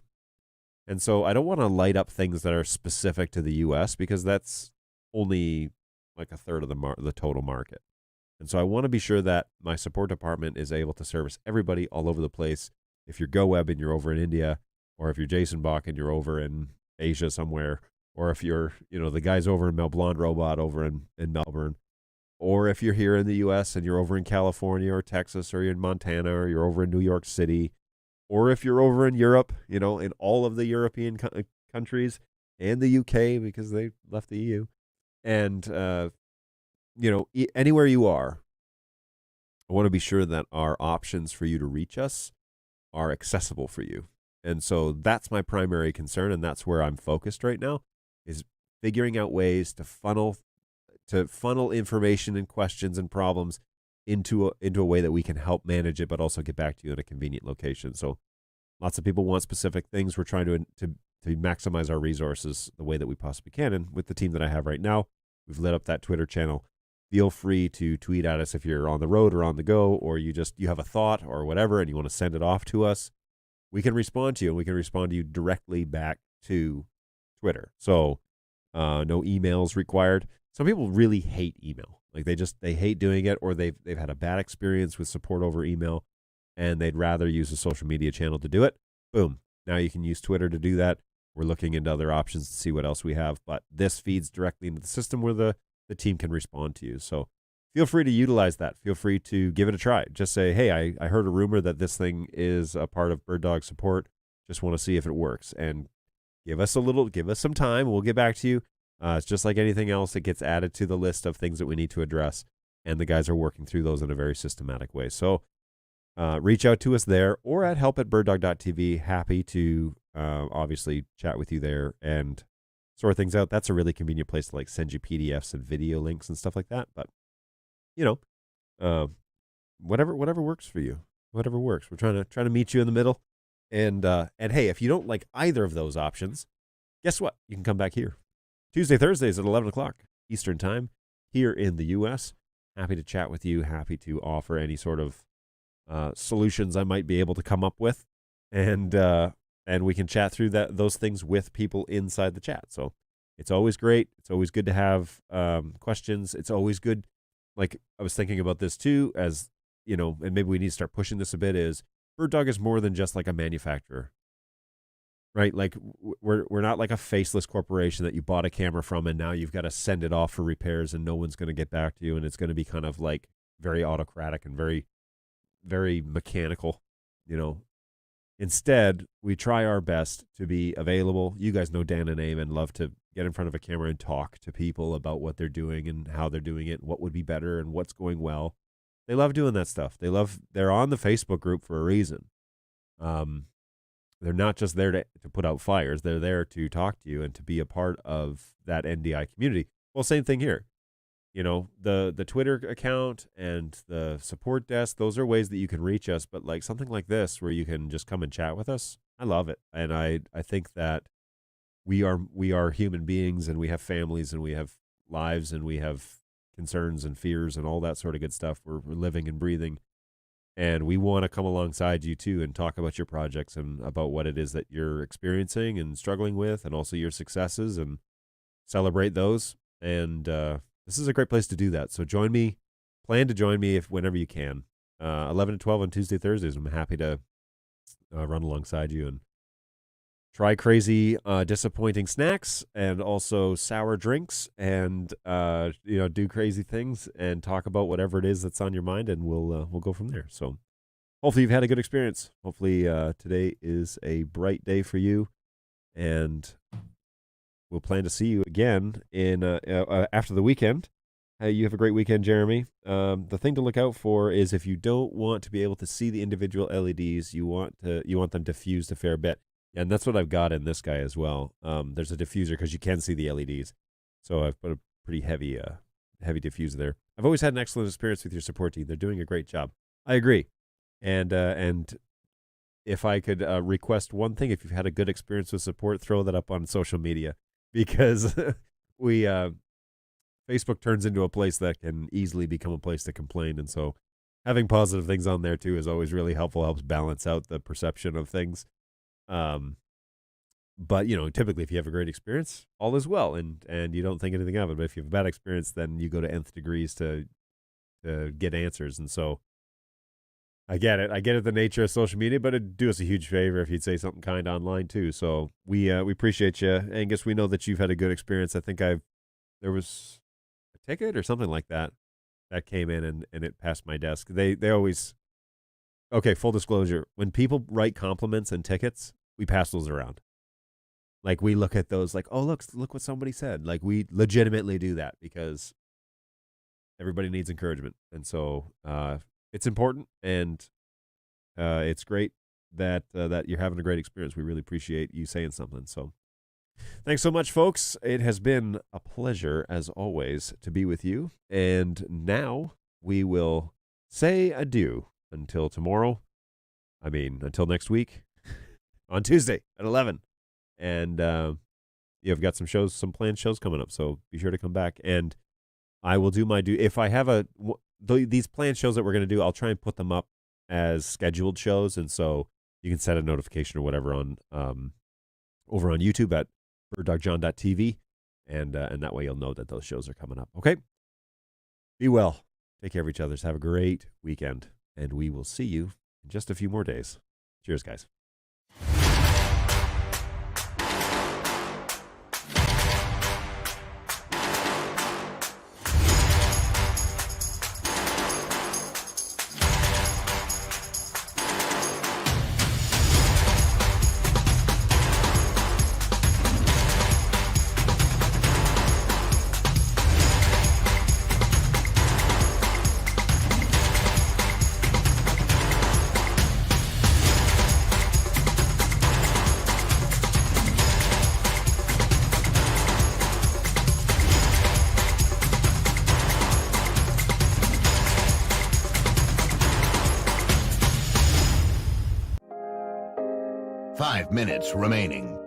And so I don't want to light up things that are specific to the U.S. because that's only like a third of the total market. And so I want to be sure that my support department is able to service everybody all over the place. If you're GoWeb and you're over in India, or if you're Jason Bach and you're over in Asia somewhere, or if you're, the guys over in Blonde Robot over in Melbourne, or if you're here in the U.S. and you're over in California or Texas, or you're in Montana, or you're over in New York City, or if you're over in Europe, in all of the European countries and the UK because they left the EU, and anywhere you are, I want to be sure that our options for you to reach us are accessible for you. And so that's my primary concern, and that's where I'm focused right now, is figuring out ways to funnel information and questions and problems into a way that we can help manage it, but also get back to you in a convenient location. So lots of people want specific things. We're trying to maximize our resources the way that we possibly can. And with the team that I have right now, we've lit up that Twitter channel. Feel free to tweet at us if you're on the road or on the go, or you have a thought or whatever and you want to send it off to us. We can respond to you, and we can respond to you directly back to Twitter. So no emails required. Some people really hate email. Like they hate doing it, or they've had a bad experience with support over email, and they'd rather use a social media channel to do it. Boom. Now you can use Twitter to do that. We're looking into other options to see what else we have, but this feeds directly into the system where the team can respond to you. So feel free to utilize that. Feel free to give it a try. Just say, hey, I heard a rumor that this thing is a part of BirdDog support. Just want to see if it works. And give us some time. We'll get back to you. It's just like anything else. It gets added to the list of things that we need to address. And the guys are working through those in a very systematic way. So reach out to us there or at help@birddog.tv. Happy to obviously chat with you there and sort things out. That's a really convenient place to send you PDFs and video links and stuff like that. But whatever works for you, whatever works. We're trying to meet you in the middle. And hey, if you don't like either of those options, guess what? You can come back here Tuesday, Thursdays at 11 o'clock Eastern time here in the U.S. Happy to chat with you. Happy to offer any sort of solutions I might be able to come up with, and we can chat through those things with people inside the chat. So it's always great. It's always good to have questions. It's always good. Like, I was thinking about this too, as and maybe we need to start pushing this a bit, is BirdDog is more than just like a manufacturer, right? Like we're not like a faceless corporation that you bought a camera from and now you've got to send it off for repairs and no one's going to get back to you, and it's going to be kind of like very autocratic and very, very mechanical, Instead, we try our best to be available. You guys know Dan and Eamon love to get in front of a camera and talk to people about what they're doing and how they're doing it, and what would be better and what's going well. They love doing that stuff. They're on the Facebook group for a reason. They're not just there to put out fires. They're there to talk to you and to be a part of that NDI community. Well, same thing here. The Twitter account and the support desk, those are ways that you can reach us. But like something like this where you can just come and chat with us, I love it. And I think that we are human beings, and we have families, and we have lives, and we have concerns and fears and all that sort of good stuff. We're living and breathing. And we want to come alongside you too and talk about your projects and about what it is that you're experiencing and struggling with, and also your successes, and celebrate those. And this is a great place to do that. So plan to join me whenever you can. 11 to 12 on Tuesday, Thursdays. I'm happy to run alongside you and try crazy, disappointing snacks, and also sour drinks, and do crazy things and talk about whatever it is that's on your mind, and we'll go from there. So hopefully you've had a good experience. Hopefully today is a bright day for you, and we'll plan to see you again in after the weekend. You have a great weekend, Jeremy. The thing to look out for is if you don't want to be able to see the individual LEDs, you want them diffused a fair bit. And that's what I've got in this guy as well. There's a diffuser because you can see the LEDs. So I've put a pretty heavy diffuser there. I've always had an excellent experience with your support team. They're doing a great job. I agree. And if I could request one thing, if you've had a good experience with support, throw that up on social media, because Facebook turns into a place that can easily become a place to complain. And so having positive things on there too is always really helpful, helps balance out the perception of things. But typically if you have a great experience, all is well, and you don't think anything of it. But if you have a bad experience, then you go to nth degrees to get answers. And so I get it, the nature of social media, but it'd do us a huge favor if you'd say something kind online too. So we appreciate you, Angus. We know that you've had a good experience. I think there was a ticket or something like that came in and it passed my desk. They always, okay, full disclosure, when people write compliments and tickets, we pass those around. Like, we look at those like, oh, look what somebody said. Like, we legitimately do that because everybody needs encouragement. And so it's important, and it's great that you're having a great experience. We really appreciate you saying something. So thanks so much, folks. It has been a pleasure, as always, to be with you. And now we will say adieu until tomorrow. Until next week on Tuesday at 11. And you've got some planned shows coming up, so be sure to come back. And I will do my due. If I have these planned shows that we're going to do, I'll try and put them up as scheduled shows, and so you can set a notification or whatever on over on YouTube at birddogjohn.tv, and that way you'll know that those shows are coming up. Okay? Be well. Take care of each other. Have a great weekend, and we will see you in just a few more days. Cheers, guys. Minutes remaining.